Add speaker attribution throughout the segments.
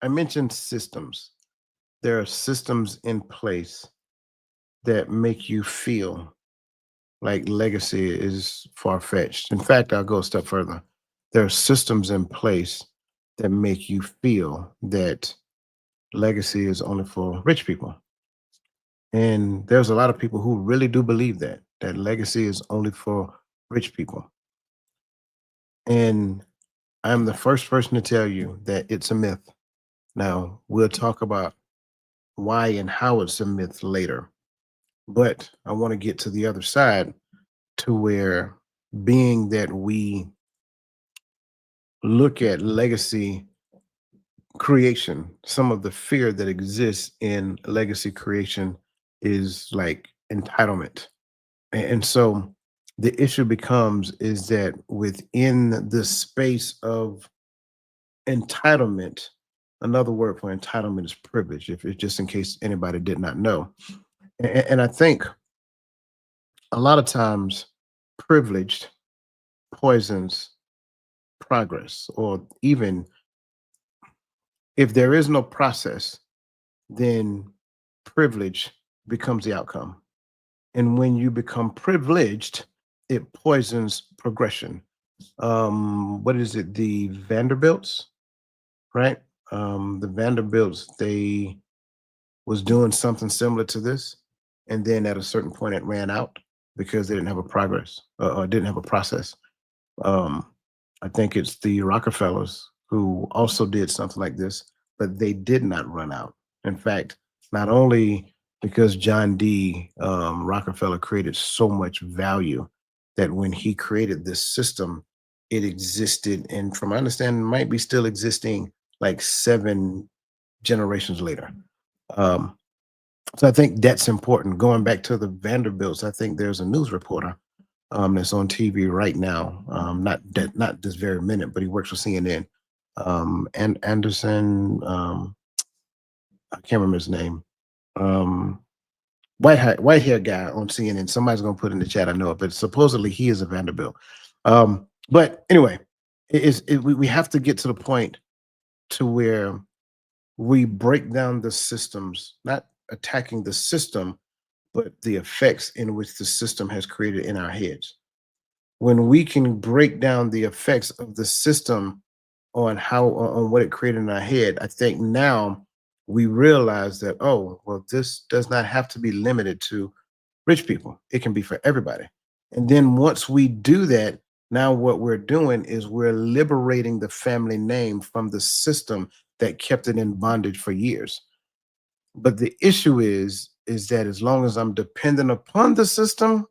Speaker 1: I mentioned systems. There are systems in place that make you feel like legacy is far fetched. In fact, I'll go a step further. There are systems in place that make you feel that legacy is only for rich people. And there's a lot of people who really do believe that legacy is only for rich people. And I'm the first person to tell you that it's a myth. Now, we'll talk about why and how it's a myth later. But I want to get to the other side to where being that we look at legacy creation, some of the fear that exists in legacy creation is like entitlement. And so the issue becomes is that within the space of entitlement, another word for entitlement is privilege, if it's just in case anybody did not know. And I think a lot of times privileged poisons progress, or even if there is no process, then privilege becomes the outcome. And when you become privileged, it poisons progression. What is it? The Vanderbilts, right? The Vanderbilts, they was doing something similar to this, and then at a certain point, it ran out because they didn't have a progress, or didn't have a process. Um, I think it's the Rockefellers who also did something like this, but they did not run out. In fact, not only because John D. Rockefeller created so much value that when he created this system, it existed, and from my understanding, might be still existing like 7 generations later. Um, so I think that's important. Going back to the Vanderbilts, I think there's a news reporter that's on TV right now. Not this very minute, but he works for CNN. And Anderson, I can't remember his name. Um, white hair guy on CNN. Somebody's gonna put in the chat. I know it, but supposedly he is a Vanderbilt. But anyway, we have to get to the point to where we break down the systems, not attacking the system, but the effects in which the system has created in our heads. When we can break down the effects of the system on on what it created in our head, I think now we realize that, oh, well, this does not have to be limited to rich people. It can be for everybody. And then once we do that, now what we're doing is we're liberating the family name from the system that kept it in bondage for years. But the issue is that as long as I'm dependent upon the system,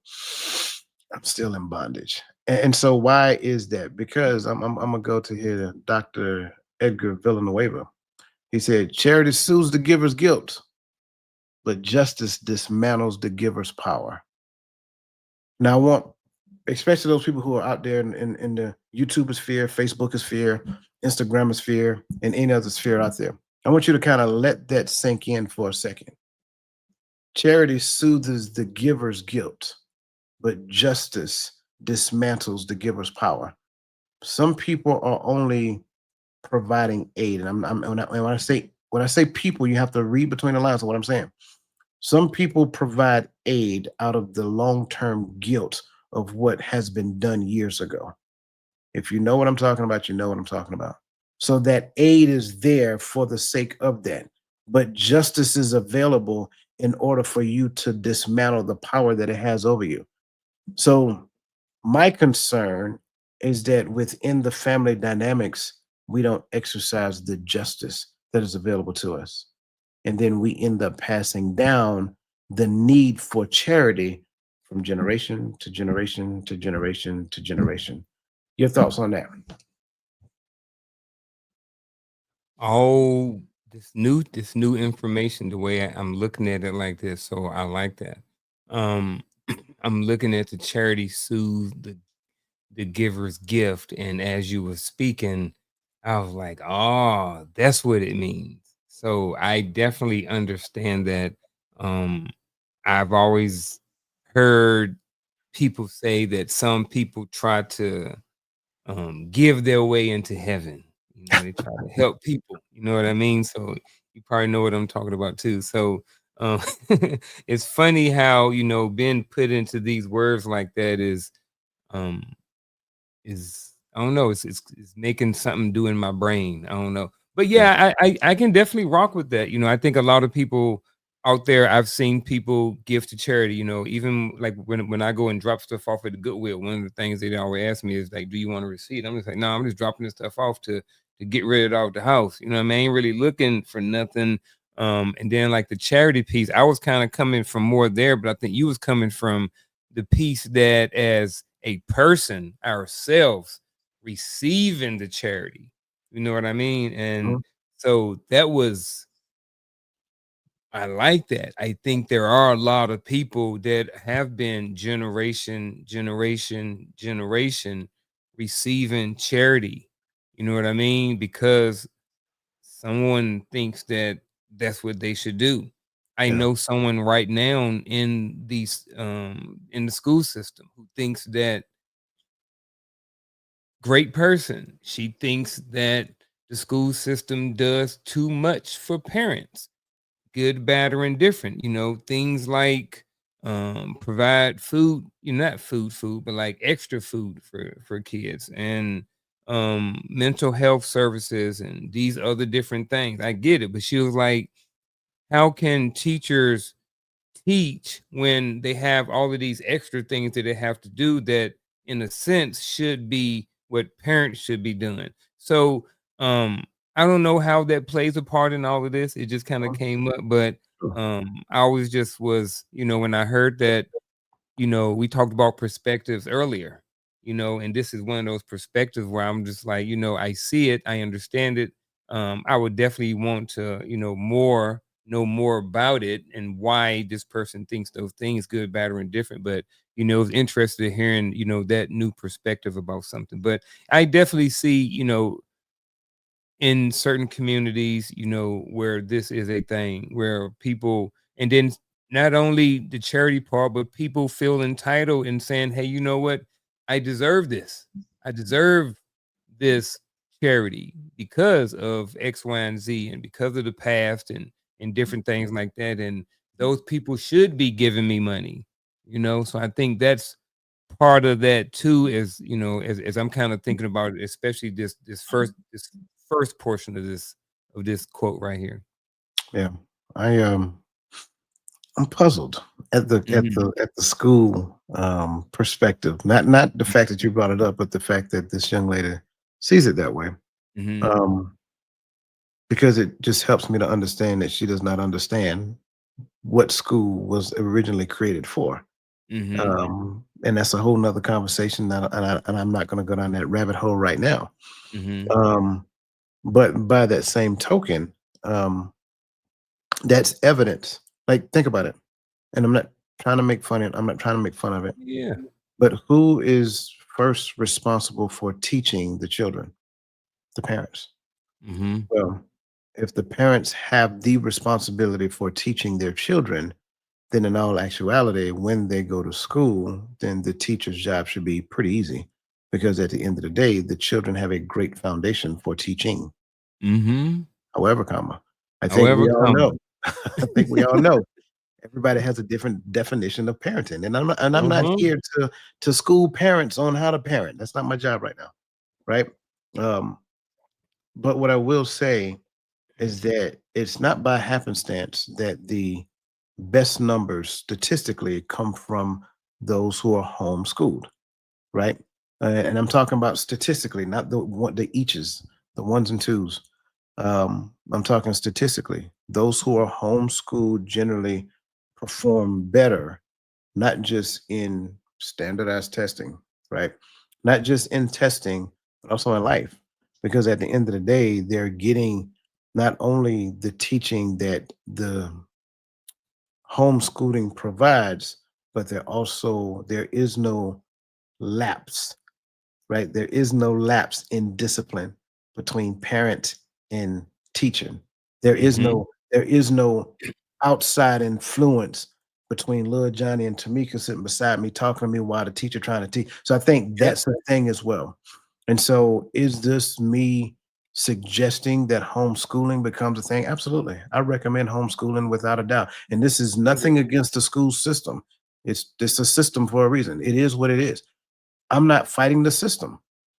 Speaker 1: I'm still in bondage. And so why is that? Because I'm gonna go to here, Dr. Edgar Villanueva. He said, charity soothes the giver's guilt, but justice dismantles the giver's power. Now, I want, especially those people who are out there in the YouTube sphere, Facebook sphere, Instagram sphere, and any other sphere out there. I want you to kind of let that sink in for a second. Charity soothes the giver's guilt, but justice dismantles the giver's power. Some people are only providing aid, and when I say people, you have to read between the lines of what I'm saying. Some people provide aid out of the long-term guilt of what has been done years ago. If you know what I'm talking about, you know what I'm talking about. So that aid is there for the sake of that. But justice is available in order for you to dismantle the power that it has over you. So my concern is that within the family dynamics, we don't exercise the justice that is available to us. And then we end up passing down the need for charity from generation to generation to generation to generation. Your thoughts on that?
Speaker 2: Oh, this new information, the way I'm looking at it like this, so I like that. Um, I'm looking at the charity soothe the giver's gift, and as you were speaking, I was like, oh, that's what it means. So I definitely understand that. Um, I've always heard people say that some people try to give their way into heaven. They try to help people, you know what I mean? So you probably know what I'm talking about too. So um, it's funny how, being put into these words like that um is I don't know, it's making something do in my brain. I don't know. But
Speaker 1: Yeah.
Speaker 2: yeah, I can definitely rock with that. I think a lot of people out there, I've seen people give to charity, even like when I go and drop stuff off at the Goodwill, one of the things they always ask me is like, do you want a receipt? I'm just like, no, I'm just dropping this stuff off to get rid of it out the house. You know what I mean? I ain't really looking for nothing. And then like the charity piece, I was kind of coming from more there, but I think you was coming from the piece that as a person ourselves receiving the charity. You know what I mean? And
Speaker 1: Mhm.
Speaker 2: so that was I like that. I think there are a lot of people that have been generation receiving charity. You know what I mean? Because someone thinks that that's what they should do. I
Speaker 1: Yeah.
Speaker 2: know someone right now in the school system who thinks that great person. She thinks that the school system does too much for parents, good, bad, or indifferent. Things like provide food, not food, but like extra food for kids and mental health services and these other different things. I get it, but she was like, how can teachers teach when they have all of these extra things that they have to do that in a sense should be what parents should be doing. So I don't know how that plays a part in all of this. It just kind of
Speaker 1: Mhm.
Speaker 2: came up, but
Speaker 1: Sure.
Speaker 2: I always just was, when I heard that, we talked about perspectives earlier, and this is one of those perspectives where I'm just like, I see it, I understand it. I would definitely want to, know more about it and why this person thinks those things, good, bad, or indifferent. But, it's interested in hearing, that new perspective about something. But I definitely see, in certain communities, where this is a thing where people, and then not only the charity part, but people feel entitled in saying, hey, you know what? I deserve this. I deserve this charity because of X, Y, and Z, and because of the past and different things like that. And those people should be giving me money, So I think that's part of that too, is as I'm kind of thinking about it, especially this first portion of this quote right here.
Speaker 1: Yeah. I I'm puzzled at
Speaker 2: Mhm,
Speaker 1: the school perspective. Not the fact that you brought it up, but the fact that this young lady sees it that way.
Speaker 2: mhm,
Speaker 1: Um, because it just helps me to understand that she does not understand what school was originally created for.
Speaker 2: mhm,
Speaker 1: And that's a whole nother conversation, and I'm not going to go down that rabbit hole right now.
Speaker 2: mhm,
Speaker 1: Um, but by that same token, um, that's evidence. Like, think about it. And I'm not trying to make fun of it.
Speaker 2: yeah,
Speaker 1: But who is first responsible for teaching the children? The parents.
Speaker 2: mhm,
Speaker 1: Well, if the parents have the responsibility for teaching their children, then in all actuality, when they go to school, then the teacher's job should be pretty easy because at the end of the day, the children have a great foundation for teaching.
Speaker 2: mhm.
Speaker 1: However, comma, I think
Speaker 2: However
Speaker 1: we all know.
Speaker 2: come.
Speaker 1: I think we all know everybody has a different definition of parenting, and I'm not
Speaker 2: Uh-huh.
Speaker 1: here to school parents on how to parent. That's not my job right now, right? Um, but what I will say is that it's not by happenstance that the best numbers statistically come from those who are homeschooled, right? And I'm talking about statistically, not the eaches, the ones and twos. I'm talking statistically. Those who are homeschooled generally perform better, not just in standardized testing, right? Not just in testing, but also in life. Because at the end of the day, they're getting not only the teaching that the homeschooling provides, but there is no lapse, right? There is no lapse in discipline between parent and teacher.
Speaker 2: Mhm.
Speaker 1: There is no outside influence between little Johnny and Tamika sitting beside me talking to me while the teacher trying to teach. So I think
Speaker 2: Yep.
Speaker 1: that's the thing as well. And so is this me suggesting that homeschooling becomes a thing, absolutely. I recommend homeschooling without a doubt. And this is
Speaker 2: Okay.
Speaker 1: nothing against the school system. It's a system for a reason. It is what it is. I'm not fighting the system.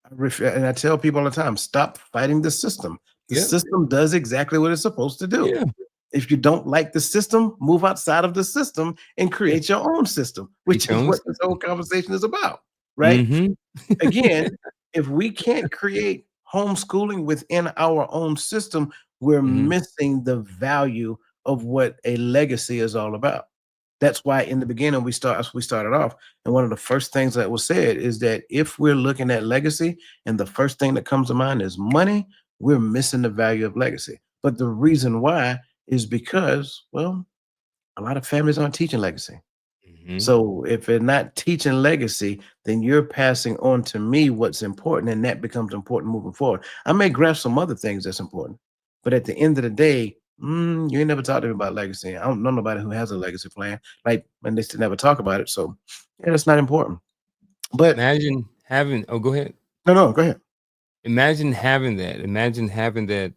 Speaker 1: And I tell people all the time, stop fighting the system. The
Speaker 2: Yeah.
Speaker 1: system does exactly what it's supposed to do.
Speaker 2: Yeah.
Speaker 1: If you don't like the system, move outside of the system and
Speaker 2: Yeah.
Speaker 1: create your own system,
Speaker 2: Create
Speaker 1: which
Speaker 2: your
Speaker 1: is
Speaker 2: own
Speaker 1: what this whole
Speaker 2: system.
Speaker 1: conversation is about, right?
Speaker 2: Mhm.
Speaker 1: Again, if we can't create homeschooling within our own system, we're
Speaker 2: Mhm.
Speaker 1: missing the value of what a legacy is all about. That's why in the beginning we started off, and one of the first things that was said is that if we're looking at legacy and the first thing that comes to mind is money, we're missing the value of legacy. But the reason why is because, well, a lot of families aren't teaching legacy.
Speaker 2: Mhm.
Speaker 1: So if they're not teaching legacy, then you're passing on to me what's important, and that becomes important moving forward. I may grasp some other things that's important, but at the end of the day, you ain't never talked to me about legacy. I don't know nobody who has a legacy plan, like, and they still never talk about it. So, yeah, that's not important. But
Speaker 2: Imagine having oh, go ahead.
Speaker 1: no, no, go ahead.
Speaker 2: Imagine having that. Imagine having that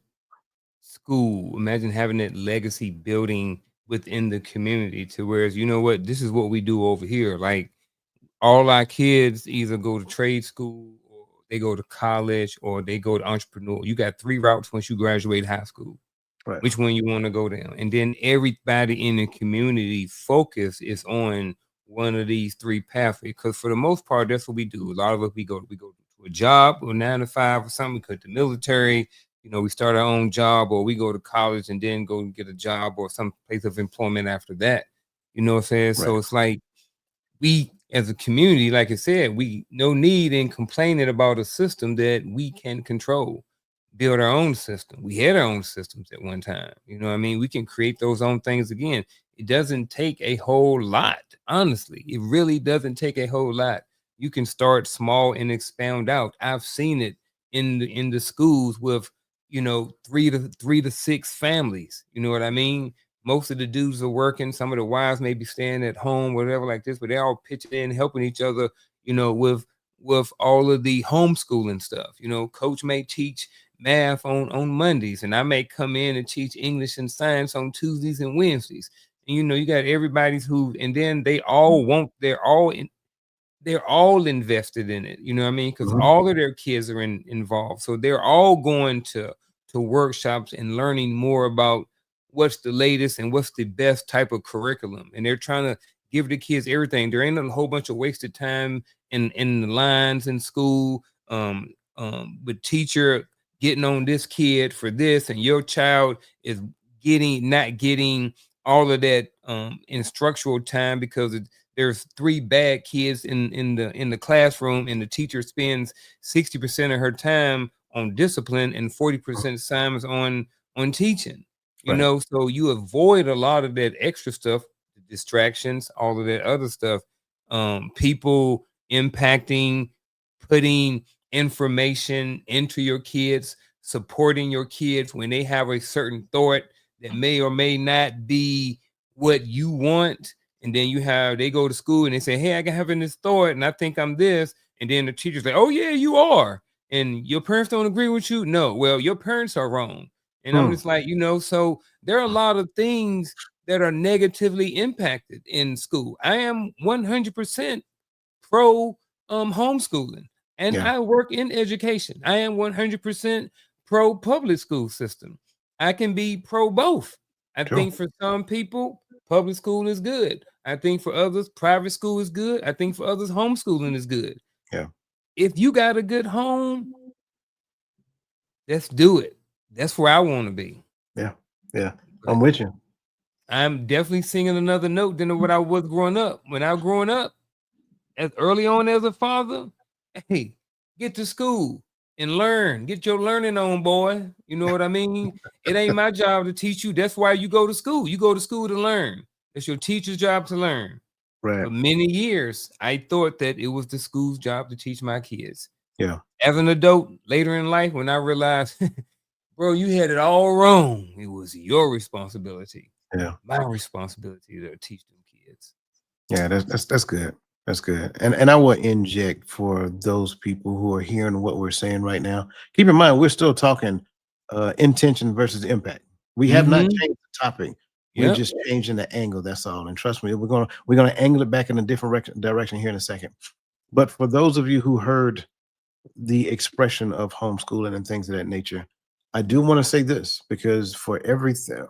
Speaker 2: school. Imagine having that legacy building within the community to whereas, you know what, this is what we do over here. Like all our kids either go to trade school or they go to college or they go to entrepreneur. You got 3 routes once you graduate high school.
Speaker 1: Right,
Speaker 2: Which one you want to go down. And then everybody in the community focus is on one of these 3 pathways. Because for the most part, that's what we do. A lot of us we go to a job or 9 to 5 or something, we cut the military, we start our own job, or we go to college and then go and get a job or some place of employment after that. You know what I'm saying?
Speaker 1: right,
Speaker 2: So it's like we as a community, like I said, we no need in complaining about a system that we can control. Build our own system. We had our own systems at one time. You know what I mean? We can create those own things again. It doesn't take a whole lot. Honestly, it really doesn't take a whole lot. You can start small and expound out. I've seen it in the schools with 3 to 6 families. You know what I mean? Most of the dudes are working. Some of the wives may be staying at home, whatever like this, but they're all pitching in, helping each other, with all of the homeschooling stuff. Coach may teach math on Mondays, and I may come in and teach English and science on Tuesdays and Wednesdays. And you got everybody's who, and then they're all invested in it. You know what I mean? Because
Speaker 1: mhm,
Speaker 2: all of their kids are involved, so they're all going to workshops and learning more about what's the latest and what's the best type of curriculum. And they're trying to give the kids everything. There ain't a whole bunch of wasted time in the lines in school. With teacher getting on this kid for this, and your child is not getting all of that instructional time because there's 3 bad kids in the classroom, and the teacher spends 60% of her time on discipline and 40% time is on teaching.
Speaker 1: right,
Speaker 2: So you avoid a lot of that extra stuff, the distractions, all of that other stuff. People impacting, putting information into your kids, supporting your kids when they have a certain thought that may or may not be what you want. And then they go to school and they say, hey, I got having this thought and I think I'm this. And then the teacher's like, oh yeah, you are. And your parents don't agree with you. No, well, your parents are wrong. And I'm
Speaker 1: hmm,
Speaker 2: just like, so there are a lot of things that are negatively impacted in school. I am 100% pro homeschooling, and
Speaker 1: yeah,
Speaker 2: I work in education. I am 100% pro public school system. I can be pro both. I
Speaker 1: true,
Speaker 2: think for some people, public school is good. I think for others, private school is good. I think for others, homeschooling is good.
Speaker 1: yeah,
Speaker 2: If you got a good home, let's do it. That's where I want to be.
Speaker 1: yeah, yeah. I'm
Speaker 2: But
Speaker 1: with you.
Speaker 2: I'm definitely singing another note than what I was growing up. When I was growing up, as early on as a father, hey, get to school and learn. Get your learning on, boy. You know what I mean? It ain't my job to teach you. That's why you go to school. You go to school to learn. It's your teacher's job to learn.
Speaker 1: Right,
Speaker 2: For many years, I thought that it was the school's job to teach my kids.
Speaker 1: yeah,
Speaker 2: As an adult, later in life, when I realized, bro, you had it all wrong. It was your responsibility,
Speaker 1: yeah.
Speaker 2: my responsibility to teach them kids.
Speaker 1: Yeah, that's good. That's good. And I will inject for those people who are hearing what we're saying right now. Keep in mind, we're still talking intention versus impact. We have not
Speaker 2: Mhm.
Speaker 1: changed the topic. We're
Speaker 2: Yep.
Speaker 1: just changing the angle. That's all. And trust me, we're gonna angle it back in a different direction here in a second. But for those of you who heard the expression of homeschooling and things of that nature, I do want to say this because everything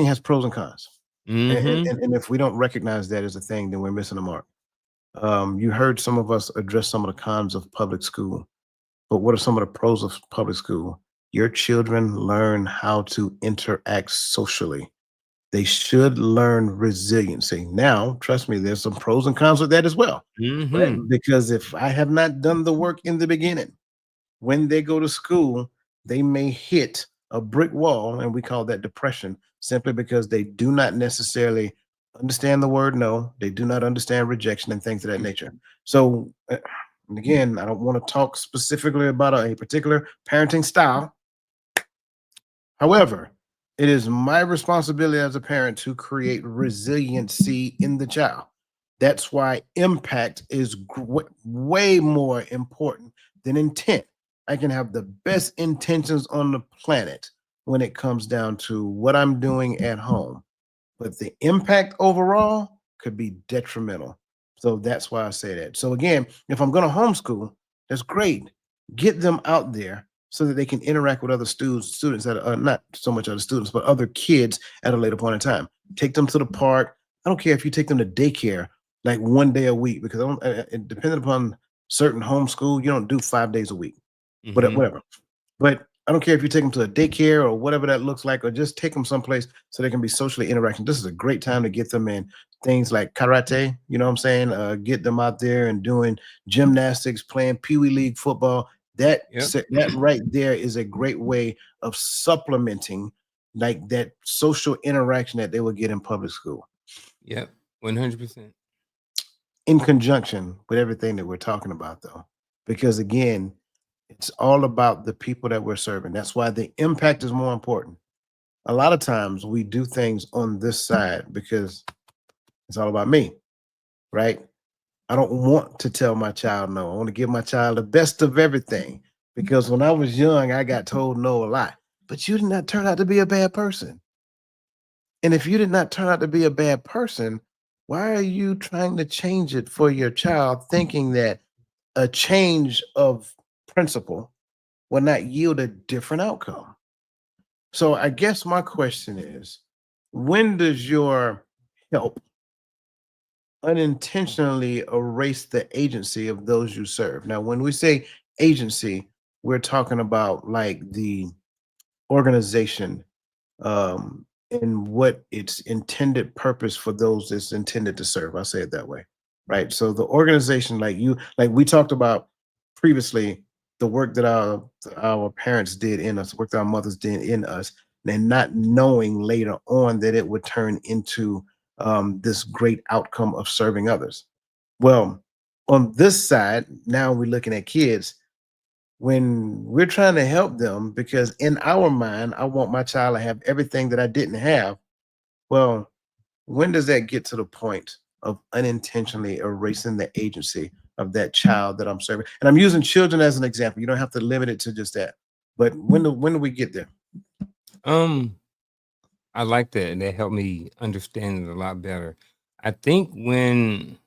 Speaker 1: has pros and cons.
Speaker 2: Mhm.
Speaker 1: And if we don't recognize that as a thing, then we're missing the mark. You heard some of us address some of the cons of public school, but what are some of the pros of public school? Your children learn how to interact socially. They should learn resiliency. Now, trust me, there's some pros and cons with that as well. Right?
Speaker 2: Mhm.
Speaker 1: Because if I have not done the work in the beginning, when they go to school, they may hit a brick wall, and we call that depression, simply because they do not necessarily understand the word no. They do not understand rejection and things of that nature. So, and again, I don't want to talk specifically about a particular parenting style. However, it is my responsibility as a parent to create resiliency in the child. That's why impact is way more important than intent. I can have the best intentions on the planet when it comes down to what I'm doing at home, but the impact overall could be detrimental. So that's why I say that. So again, if I'm going to homeschool, that's great. Get them out there so that they can interact with other students that are not so much other students, but other kids at a later point in time. Take them to the park. I don't care if you take them to daycare like one day a week, because I don't, depending upon certain homeschool, you don't do 5 days a week, but
Speaker 2: Mhm.
Speaker 1: whatever. But I don't care if you take them to a daycare or whatever that looks like, or just take them someplace so they can be socially interacting. This is a great time to get them in things like karate. You know what I'm saying? Get them out there and doing gymnastics, playing Pee Wee League football.
Speaker 2: Yep.
Speaker 1: That right there is a great way of supplementing like that social interaction that they would get in public school,
Speaker 2: Yep. 100%.
Speaker 1: in conjunction with everything that we're talking about, though. Because again, it's all about the people that we're serving. That's why the impact is more important. A lot of times we do things on this side because it's all about me, right? I don't want to tell my child no. I want to give my child the best of everything because when I was young, I got told no a lot. But you did not turn out to be a bad person. And if you did not turn out to be a bad person, why are you trying to change it for your child, thinking that a change of principle will not yield a different outcome? So I guess my question is, when does your help unintentionally erase the agency of those you serve? Now, when we say agency, we're talking about like the organization, and what its intended purpose for those it's intended to serve. I'll say it that way, right? So the organization, like we talked about previously, the work that our parents did in us, work that our mothers did in us, and not knowing later on that it would turn into this great outcome of serving others. Well, on this side, now we're looking at kids when we're trying to help them because in our mind, I want my child to have everything that I didn't have. Well, when does that get to the point of unintentionally erasing the agency of that child that I'm serving? And I'm using children as an example. You don't have to limit it to just that. But when do we get there?
Speaker 2: Um, I like that, and that helped me understand it a lot better. I think when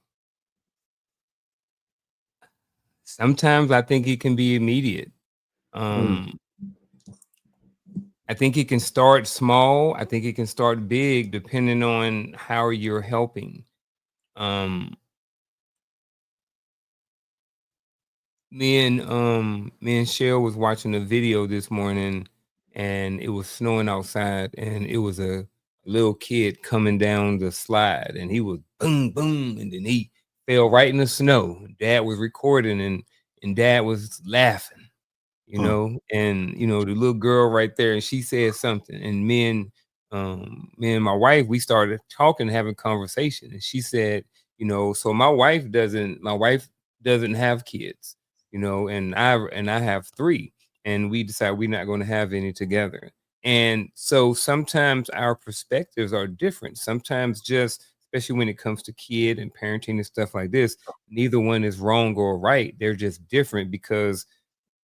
Speaker 2: sometimes I think it can be immediate.
Speaker 1: Mm,
Speaker 2: Um, I think it can start small. I think it can start big depending on how you're helping. Um, me and Cheryl was watching a video this morning, and it was snowing outside, and it was a little kid coming down the slide, and he was boom boom, and then he fell right in the snow. Dad was recording, and Dad was laughing,
Speaker 1: mm,
Speaker 2: and the little girl right there, and she said something, and me and my wife, we started talking, having conversation, and she said, so my wife doesn't have kids, and I have three, and we decided we're not going to have any together. And so sometimes our perspectives are different. Sometimes, just especially when it comes to kid and parenting and stuff like this, neither one is wrong or right. They're just different because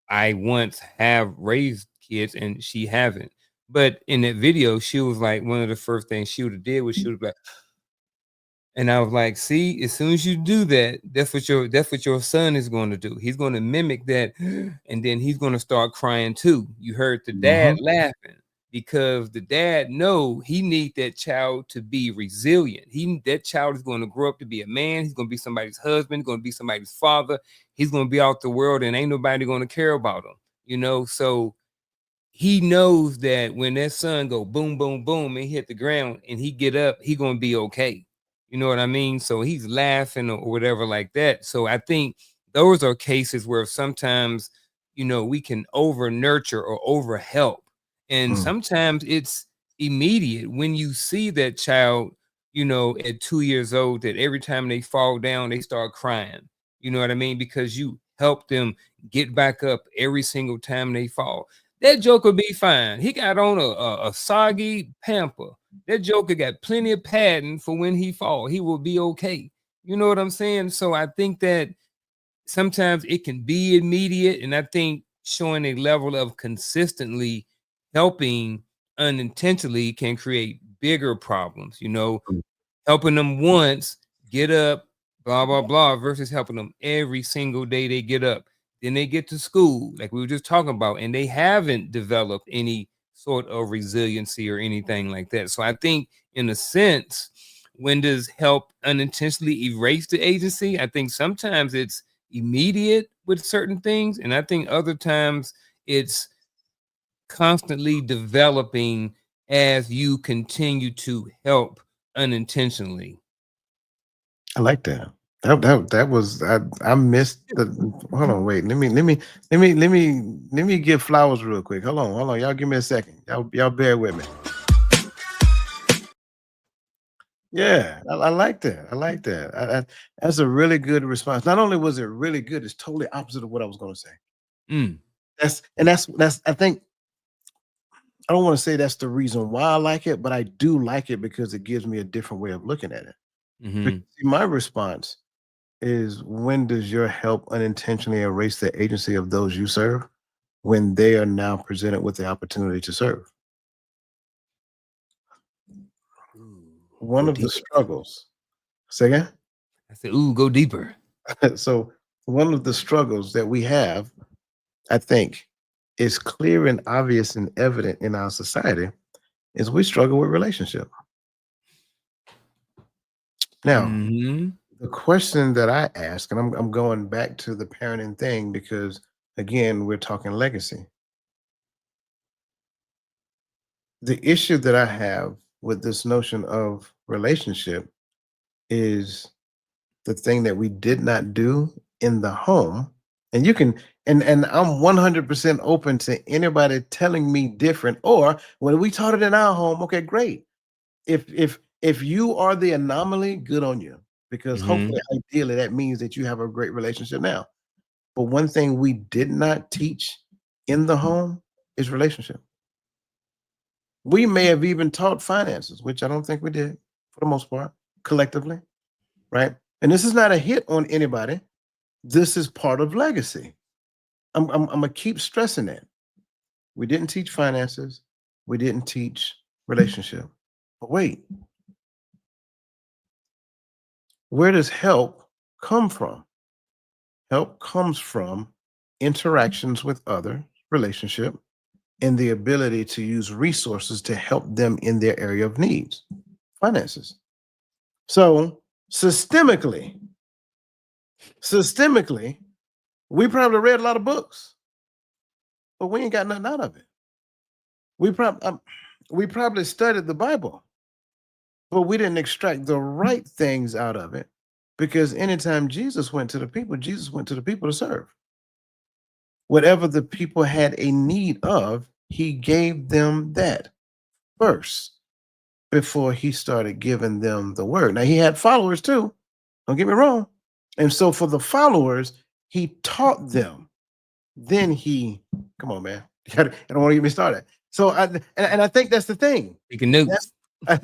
Speaker 2: I once have raised kids and she haven't. But in that video, she was like, one of the first things she would have did was she would be like, and I was like, "See, as soon as you do that, that's what your son is going to do. He's going to mimic that, and then he's going to start crying too." You heard the dad
Speaker 1: Mhm.
Speaker 2: laughing because the dad know he need that child to be resilient. That child is going to grow up to be a man. He's going to be somebody's husband. Going to be somebody's father. He's going to be out the world, and ain't nobody going to care about him. So he knows that when that son go boom, boom, boom, and hit the ground and he get up, he gonna be okay. You know what I mean? So he's laughing or whatever like that. So I think those are cases where sometimes, we can over nurture or over help. And
Speaker 1: Mm.
Speaker 2: sometimes it's immediate when you see that child, at 2 years old, that every time they fall down, they start crying. You know what I mean? Because you help them get back up every single time they fall. That joker be fine. He got on a soggy pamper. That joker got plenty of padding for when he fall. He will be okay. You know what I'm saying? So I think that sometimes it can be immediate, and I think showing a level of consistently helping unintentionally can create bigger problems.
Speaker 1: Mm.
Speaker 2: Helping them once, get up, blah, blah, blah, versus helping them every single day they get up. Then they get to school, like we were just talking about, and they haven't developed any sort of resiliency or anything like that. So I think, in a sense, when does help unintentionally erase the agency? I think sometimes it's immediate with certain things, and I think other times it's constantly developing as you continue to help unintentionally.
Speaker 1: I like that. That was I missed the hold on, wait. Let me give flowers real quick. Hold on. Y'all give me a second. Y'all bear with me. Yeah, I like that. I like that. That's a really good response. Not only was it really good, it's totally opposite of what I was going to say.
Speaker 2: Mm,
Speaker 1: That's I think I don't want to say that's the reason why I like it, but I do like it because it gives me a different way of looking at it. Because
Speaker 2: mhm.
Speaker 1: see, my response is, when does your help unintentionally erase the agency of those you serve when they are now presented with the opportunity to serve?
Speaker 2: Ooh,
Speaker 1: One
Speaker 2: go
Speaker 1: of the
Speaker 2: deeper.
Speaker 1: struggles, say again?
Speaker 2: I said, "Ooh, go deeper."
Speaker 1: So, one of the struggles that we have, I think, is clear and obvious and evident in our society is we struggle with relationship. Now,
Speaker 2: Mhm,
Speaker 1: the question that I ask, and I'm going back to the parenting thing because, again, we're talking legacy. The issue that I have with this notion of relationship is the thing that we did not do in the home. And you can, and I'm 100% open to anybody telling me different, or when we taught it in our home, okay, great. If you are the anomaly, good on you. Because hopefully,
Speaker 2: mhm.
Speaker 1: ideally, that means that you have a great relationship now. But one thing we did not teach in the home is relationship. We may have even taught finances, which I don't think we did for the most part, collectively, right? And this is not a hit on anybody. This is part of legacy. I'm gonna keep stressing that. We didn't teach finances. We didn't teach relationship. But wait, where does help come from? Help comes from interactions with other, relationship, and the ability to use resources to help them in their area of needs, finances. So systemically, we probably read a lot of books, but we ain't got nothing out of it. We probably studied the Bible, but we didn't extract the right things out of it, because anytime Jesus went to the people to serve. Whatever the people had a need of, he gave them that first before he started giving them the word. Now he had followers too. Don't get me wrong. And so for the followers, he taught them. Then he, come on, man. I don't want to get me started. So and I think that's the thing.
Speaker 2: Taking
Speaker 1: That's
Speaker 2: notes.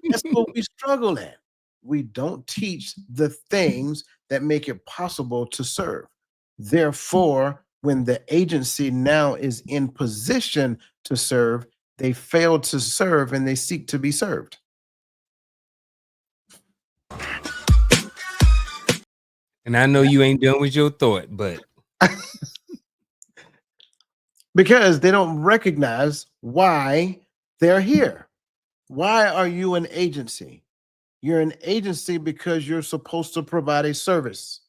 Speaker 1: that's what we struggle at. We don't teach the things that make it possible to serve. Therefore, when the agency now is in position to serve, they fail to serve and they seek to be served.
Speaker 2: And I know you ain't done with your thought, but
Speaker 1: Because they don't recognize why they're here. Why are you an agency? You're an agency because you're supposed to provide a service.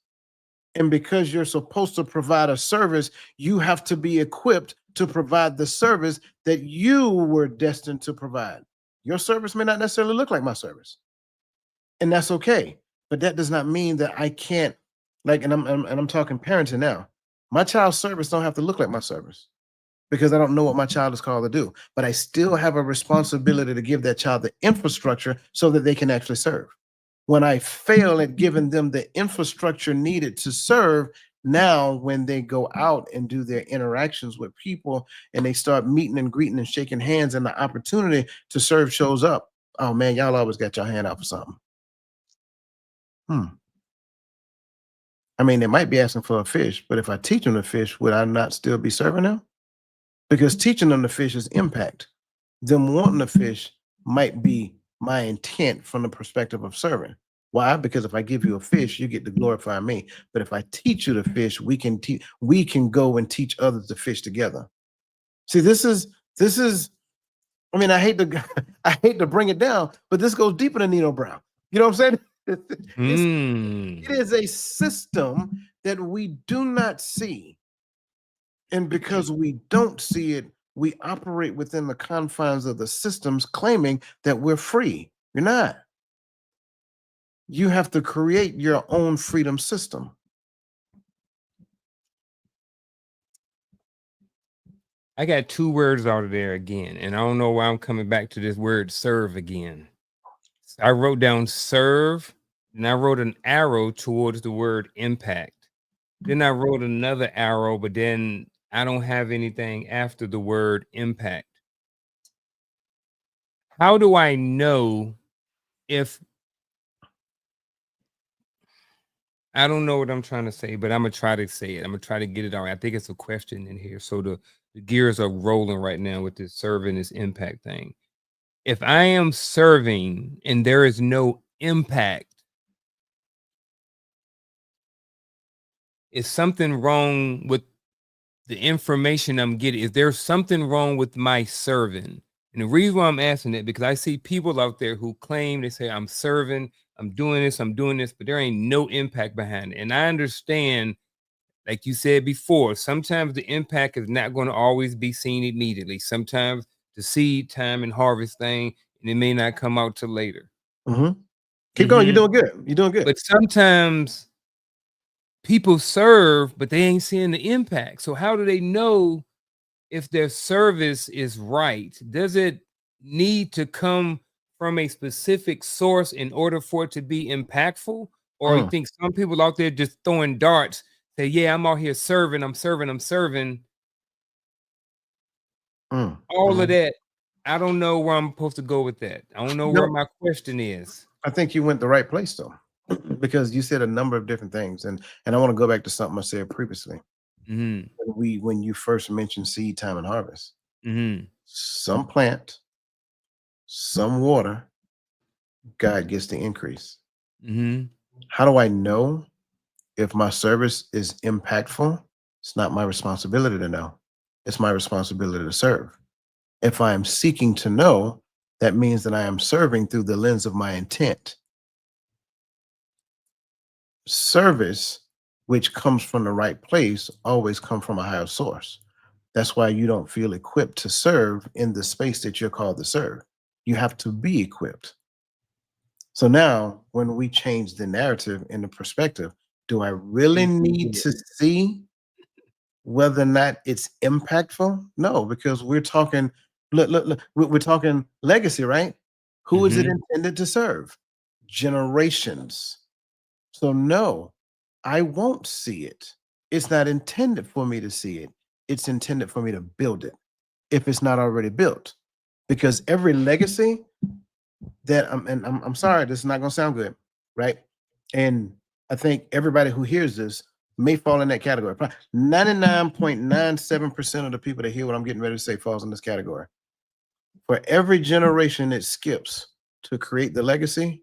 Speaker 1: And because you're supposed to provide a service, you have to be equipped to provide the service that you were destined to provide. Your service may not necessarily look like my service, and that's okay. But that does not mean that I can't, like, and I'm talking parenting now. My child's service don't have to look like my service because I don't know what my child is called to do. But I still have a responsibility to give that child the infrastructure so that they can actually serve. When I fail at giving them the infrastructure needed to serve, now when they go out and do their interactions with people and they start meeting and greeting and shaking hands and the opportunity to serve shows up, oh man, y'all always got your hand out for something. I mean, they might be asking for a fish, but if I teach them to fish, would I not still be serving them? Because teaching them to fish is impact. Them wanting to fish might be my intent from the perspective of serving. Why? Because if I give you a fish, you get to glorify me. But if I teach you to fish, we can go and teach others to fish together. See, this is I mean, I hate to I hate to bring it down, but this goes deeper than Nino Brown. You know what I'm saying? It's, it is a system that we do not see. And because we don't see it, we operate within the confines of the systems claiming that we're free. You're not. You have to create your own freedom system.
Speaker 2: I got two words out of there again, and I don't know why I'm coming back to this word serve again. I wrote down serve, and I wrote an arrow towards the word impact. Then I wrote another arrow, but then I don't have anything after the word impact. How do I know if I don't know what I'm trying to say, but I'm gonna try to say it. I'm gonna try to get it out. I think it's a question in here. So the gears are rolling right now with this serving this impact thing. If I am serving and there is no impact, is something wrong with the information I'm getting? Is there something wrong with my serving? And the reason why I'm asking it, because I see people out there who claim, they say, I'm serving, I'm doing this, but there ain't no impact behind it. And I understand, like you said before, sometimes the impact is not going to always be seen immediately. Sometimes the seed time and harvest thing, and it may not come out till later.
Speaker 1: Keep going. You're doing good. You're doing good.
Speaker 2: But sometimes people serve, but they ain't seeing the impact. So how do they know if their service is right? Does it need to come from a specific source in order for it to be impactful? Or you think some people out there just throwing darts, say, yeah, I'm out here serving, I'm serving. All of that. I don't know where I'm supposed to go with that. I don't know where my question is.
Speaker 1: I think you went the right place though, because you said a number of different things, and I want to go back to something I said previously. When you first mentioned seed time and harvest, some plant, some water, God gets the increase. How do I know if my service is impactful? It's not my responsibility to know. It's my responsibility to serve. If I am seeking to know, that means that I am serving through the lens of my intent. Service, which comes from the right place, always comes from a higher source. That's why you don't feel equipped to serve in the space that you're called to serve. You have to be equipped. So now, when we change the narrative and the perspective, do I really need to see whether or not it's impactful? No, because we're talking, look, we're talking legacy, right? Who is it intended to serve? Generations. So no, I won't see it. It's not intended for me to see it. It's intended for me to build it if it's not already built. Because every legacy that I'm sorry, this is not gonna sound good, right? And I think everybody who hears this may fall in that category. 99.97% of the people that hear what I'm getting ready to say falls in this category. For every generation it skips to create the legacy,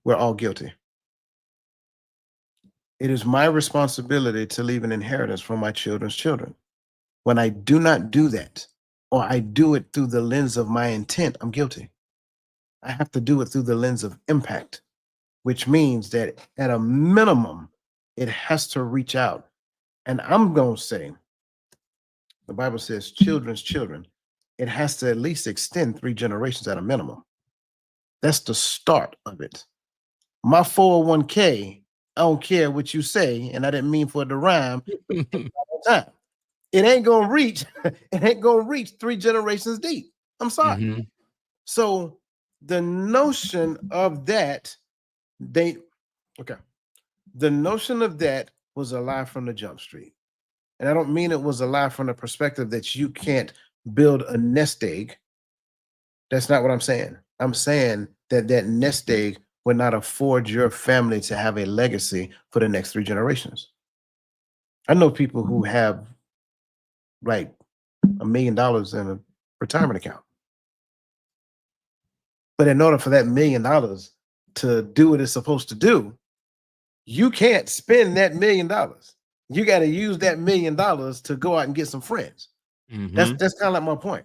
Speaker 1: we're all guilty. It is my responsibility to leave an inheritance for my children's children. When I do not do that, or I do it through the lens of my intent, I'm guilty. I have to do it through the lens of impact, which means that at a minimum, it has to reach out. And I'm going to say, the Bible says children's children. It has to at least extend 3 generations at a minimum. That's the start of it. My 401k, I don't care what you say, and I didn't mean for it to rhyme. Time. It ain't gonna reach, it ain't gonna reach 3 generations deep. I'm sorry.
Speaker 2: Mm-hmm.
Speaker 1: So the notion of that, they okay. The notion of that was a lie from the jump street. And I don't mean it was a lie from the perspective that you can't build a nest egg. That's not what I'm saying. I'm saying that that nest egg would not afford your family to have a legacy for the next 3 generations. I know people who have like $1 million in a retirement account. But in order for that $1 million to do what it's supposed to do, you can't spend that $1 million. You got to use that $1 million to go out and get some friends. That's
Speaker 2: Mm-hmm.
Speaker 1: kind of like my point.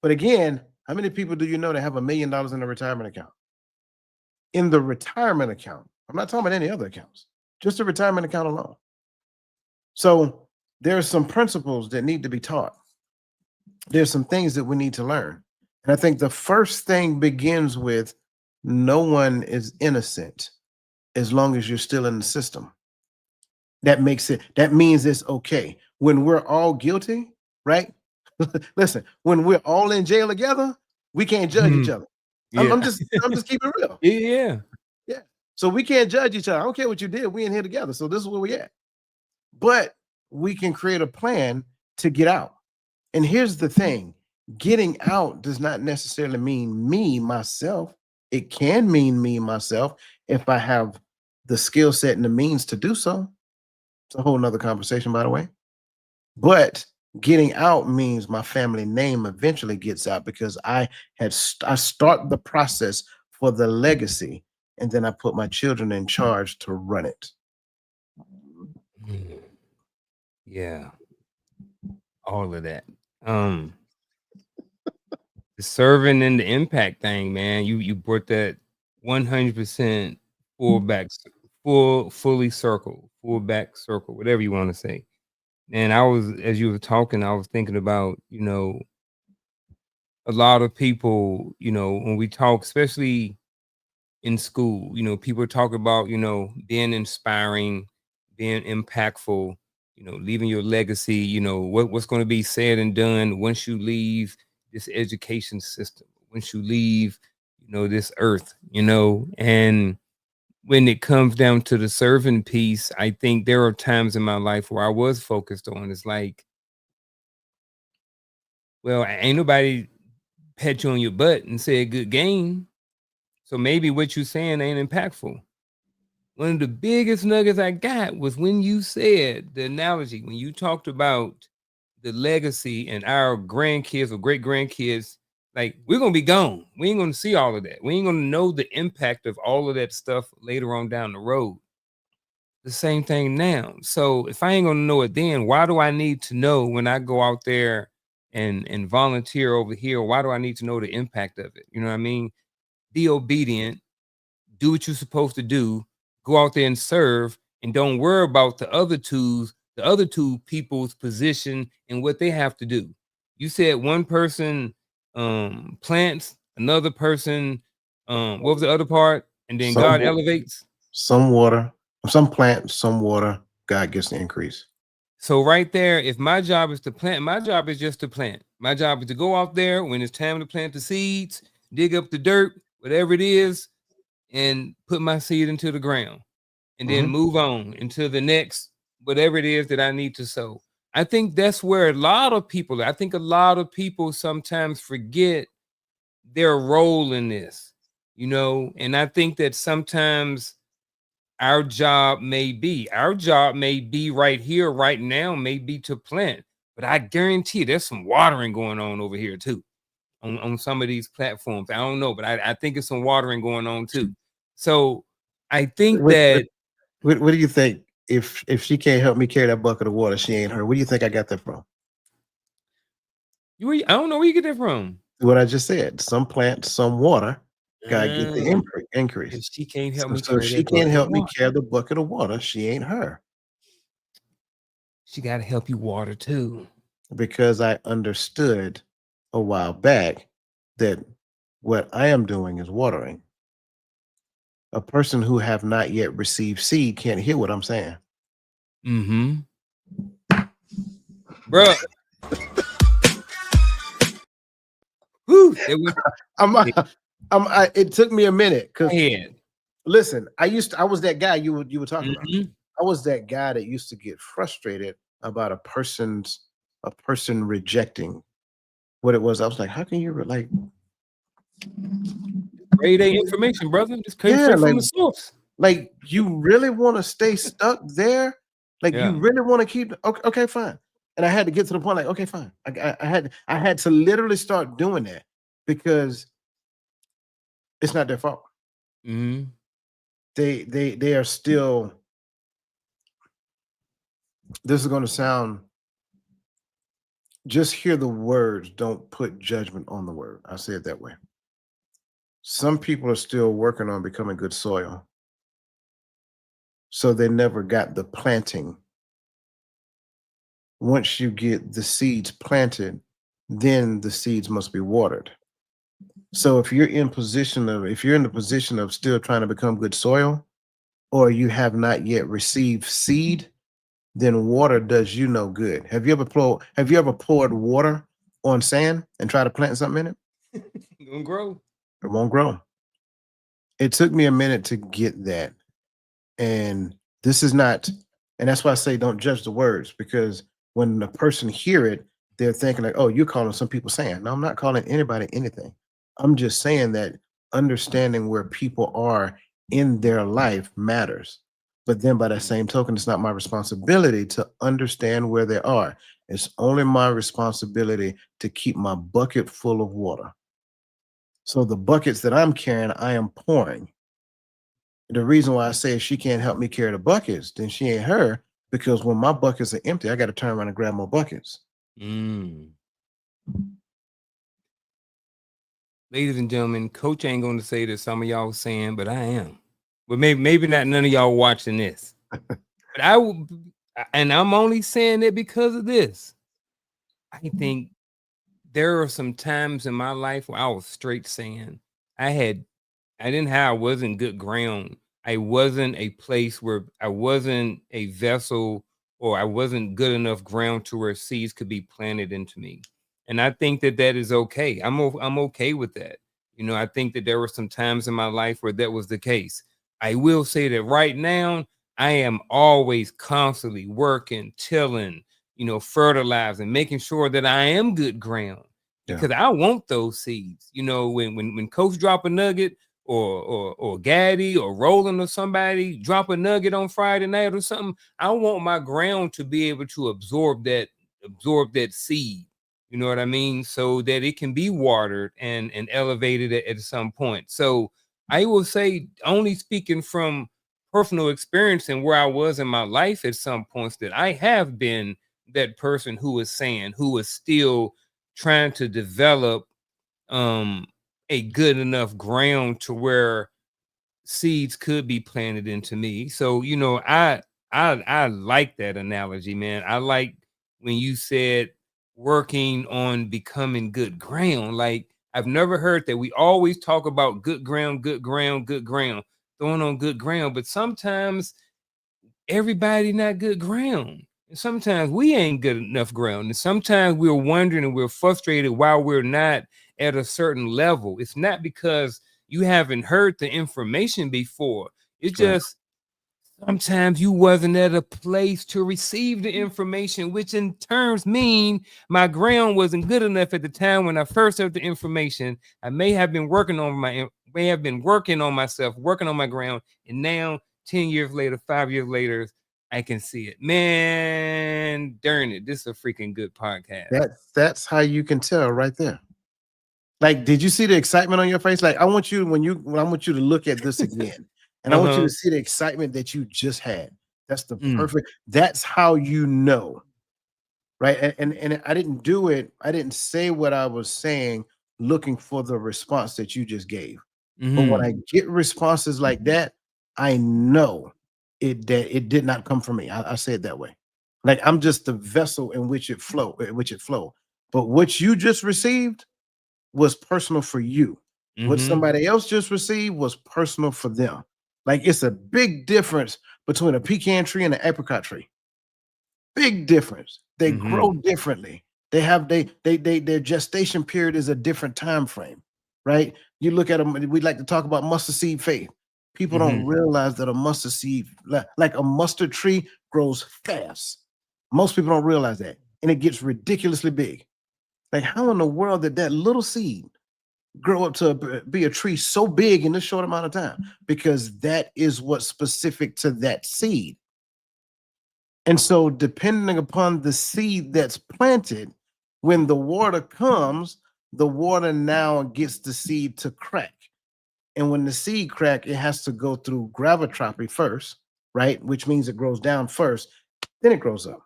Speaker 1: But again, how many people do you know that have $1 million in a retirement account? In the retirement account, I'm not talking about any other accounts, just the retirement account alone. So there are some principles that need to be taught. There's some things that we need to learn. And I think the first thing begins with no one is innocent as long as you're still in the system. That means it's okay. When we're all guilty, right? Listen, when we're all in jail together, we can't judge each other. I'm,
Speaker 2: Yeah.
Speaker 1: I'm just I'm just keeping it real.
Speaker 2: Yeah.
Speaker 1: Yeah. So we can't judge each other. I don't care what you did. We in here together. So this is where we at. But we can create a plan to get out. And here's the thing: getting out does not necessarily mean me, myself. It can mean me, myself, if I have the skill set and the means to do so. It's a whole nother conversation, by the way. But getting out means my family name eventually gets out because I start the process for the legacy, and then I put my children in charge to run it.
Speaker 2: Mm. Yeah. All of that. Um, the serving and the impact thing, man. You brought that 100% full back, fully circle, full back circle, whatever you want to say. And I was, as you were talking, I was thinking about, a lot of people, when we talk, especially in school, people talk about, being inspiring, being impactful, leaving your legacy, what's going to be said and done once you leave this education system, once you leave, this earth, and when it comes down to the serving piece, I think there are times in my life where I was focused on it's like, well, ain't nobody pat you on your butt and said good game. So maybe what you're saying ain't impactful. One of the biggest nuggets I got was when you said the analogy, when you talked about the legacy and our grandkids or great grandkids, like we're gonna be gone. We ain't gonna see all of that. We ain't gonna know the impact of all of that stuff later on down the road. The same thing now. So if I ain't gonna know it then, why do I need to know when I go out there and volunteer over here? Why do I need to know the impact of it? You know what I mean? Be obedient, do what you're supposed to do, go out there and serve, and don't worry about the other two people's position and what they have to do. You said one person plants, another person what was the other part? And then
Speaker 1: Some
Speaker 2: God elevates.
Speaker 1: some water, some plant, some water. God gets the increase.
Speaker 2: So right there, if my job is to plant, my job is just to plant. My job is to go out there when it's time to plant the seeds, dig up the dirt, whatever it is, and put my seed into the ground and then
Speaker 1: Mhm.
Speaker 2: move on into the next whatever it is that I need to sow. I think that's where I think a lot of people sometimes forget their role in this, and I think that sometimes our job may be right here, right now, may be to plant, but I guarantee there's some watering going on over here too on some of these platforms. I don't know, but I think it's some watering going on too. So I think
Speaker 1: What, what,
Speaker 2: that
Speaker 1: what do you think? If she can't help me carry that bucket of water, she ain't her. Where do you think I got that from?
Speaker 2: I don't know where you get that from.
Speaker 1: What I just said. Some plant, some water. Gotta get the
Speaker 2: Uh,
Speaker 1: increase.
Speaker 2: if she can't help
Speaker 1: So,
Speaker 2: me
Speaker 1: so if
Speaker 2: carry
Speaker 1: she
Speaker 2: that
Speaker 1: can't
Speaker 2: bucket of
Speaker 1: help me
Speaker 2: water,
Speaker 1: carry the bucket of water, she ain't her.
Speaker 2: she got to help you water too.
Speaker 1: Because I understood a while back that what I am doing is watering. A person who have not yet received seed can't hear what I'm saying.
Speaker 2: Mm-hmm. Bruh. Whew, that went
Speaker 1: I'm, it took me a minute
Speaker 2: my
Speaker 1: because
Speaker 2: head.
Speaker 1: listen, I was that guy you were talking about.
Speaker 2: Mm-hmm.
Speaker 1: I was that guy that used to get frustrated about a person rejecting what it was. I was like, how can you like,
Speaker 2: Grade A information, brother. This came
Speaker 1: yeah,
Speaker 2: straight from the source.
Speaker 1: like you really want to stay stuck there? Like you
Speaker 2: Yeah.
Speaker 1: really want to keep okay, okay, fine. And I had to get to the point like, okay, fine. I had to literally start doing that because it's not their fault.
Speaker 2: Mm-hmm.
Speaker 1: They are still, this is going to sound, just hear the words, don't put judgment on the word. I say it that way. Some people are still working on becoming good soil. So they never got the planting. Once you get the seeds planted, then the seeds must be watered. So if you're in the position of still trying to become good soil, or you have not yet received seed, then water does you no good. Have you ever poured water on sand and tried to plant something in it?
Speaker 2: Gonna grow.
Speaker 1: It won't grow. It took me a minute to get that. And this is not, and that's why I say don't judge the words, because when the person hear it, they're thinking like, oh, you're calling some people saying. No, I'm not calling anybody anything. I'm just saying that understanding where people are in their life matters. But then by that same token, it's not my responsibility to understand where they are. It's only my responsibility to keep my bucket full of water. So the buckets that I'm carrying, I am pouring. The reason why I say if she can't help me carry the buckets, then she ain't her. Because when my buckets are empty, I got to turn around and grab more buckets.
Speaker 2: Mm. Ladies and gentlemen, Coach ain't going to say that some of y'all saying, but I am. But maybe not none of y'all watching this. But I will, and I'm only saying that because of this. I think there are some times in my life where I was straight saying I didn't have, I wasn't good ground. I wasn't a place where I wasn't a vessel, or I wasn't good enough ground to where seeds could be planted into me. And I think that that is okay. I'm okay with that. You know, I think that there were some times in my life where that was the case. I will say that right now, I am always constantly working, tilling, fertilizing, making sure that I am good ground
Speaker 1: Yeah.
Speaker 2: because I want those seeds. You know, when Coach drop a nugget, or Gaddy or Roland or somebody drop a nugget on Friday night or something, I want my ground to be able to absorb that seed. You know what I mean? So that it can be watered and elevated at some point. So I will say, only speaking from personal experience and where I was in my life at some points, that I have been that person who was saying, who was still trying to develop um a good enough ground to where seeds could be planted into me. So, I like that analogy, man. I like when you said working on becoming good ground. Like, I've never heard that. We always talk about good ground, good ground, good ground, throwing on good ground, but sometimes everybody not good ground. And sometimes we ain't good enough ground. And sometimes we're wondering and we're frustrated why we're not at a certain level. It's not because you haven't heard the information before. It's
Speaker 1: Right.
Speaker 2: just sometimes you wasn't at a place to receive the information, which in terms mean my ground wasn't good enough at the time when I first heard the information. I may have been working on myself, working on my ground, and now 10 years later, 5 years later, I can see it. Man, darn it. This is a freaking good podcast.
Speaker 1: That's how you can tell right there. Like, did you see the excitement on your face? Like, I want you when I want you to look at this again, and I want you
Speaker 2: Uh-huh.
Speaker 1: to see the excitement that you just had. That's the
Speaker 2: Mm.
Speaker 1: perfect. That's how you know, right? And I didn't do it. I didn't say what I was saying, looking for the response that you just gave. But when
Speaker 2: Mm-hmm.
Speaker 1: I get responses like that, I know it did not come from me. I say it that way. Like I'm just the vessel in which it flow, in which it flow. But what you just received was personal for you. What
Speaker 2: Mm-hmm.
Speaker 1: somebody else just received was personal for them. Like it's a big difference between a pecan tree and an apricot tree. Big difference. They grow
Speaker 2: Mm-hmm.
Speaker 1: differently. They have their gestation period is a different time frame, right? You look at them. We like to talk about mustard seed faith. People don't
Speaker 2: Mm-hmm.
Speaker 1: realize that a mustard seed, like a mustard tree, grows fast. Most people don't realize that, and it gets ridiculously big. Like, how in the world did that little seed grow up to be a tree so big in this short amount of time? Because that is what's specific to that seed. And so, depending upon the seed that's planted, when the water comes, the water now gets the seed to crack. And when the seed crack, it has to go through gravitropy first, right? Which means it grows down first, then it grows up.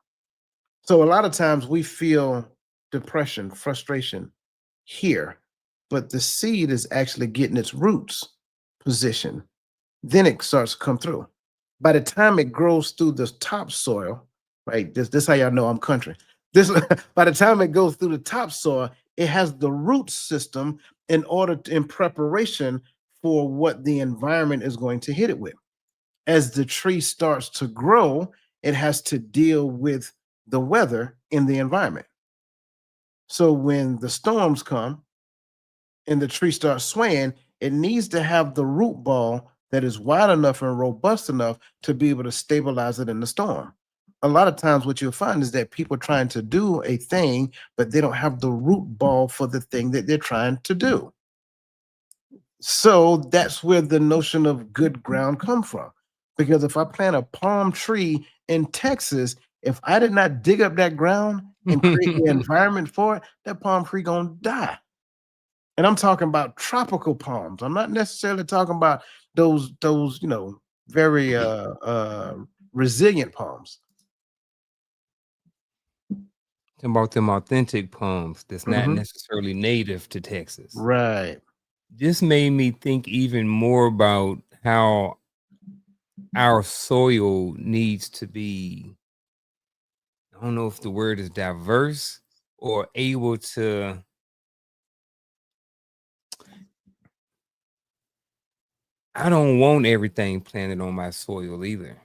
Speaker 1: So a lot of times we feel depression, frustration here, but the seed is actually getting its roots positioned. Then it starts to come through. By the time it grows through the topsoil, right? This how y'all know I'm country. This by the time it goes through the topsoil, it has the root system in preparation for what the environment is going to hit it with. As the tree starts to grow, it has to deal with the weather in the environment. So when the storms come and the tree starts swaying, it needs to have the root ball that is wide enough and robust enough to be able to stabilize it in the storm. A lot of times, what you'll find is that people are trying to do a thing, but they don't have the root ball for the thing that they're trying to do. So that's where the notion of good ground come from. Because if I plant a palm tree in Texas, if I did not dig up that ground and create the environment for it, that palm tree gonna die. And I'm talking about tropical palms. I'm not necessarily talking about those very resilient palms.
Speaker 2: About them authentic poems that's not
Speaker 1: Hmm.
Speaker 2: necessarily native to Texas.
Speaker 1: Right.
Speaker 2: This made me think even more about how our soil needs to be, I don't know if the word is diverse or able to. I don't want everything planted on my soil either.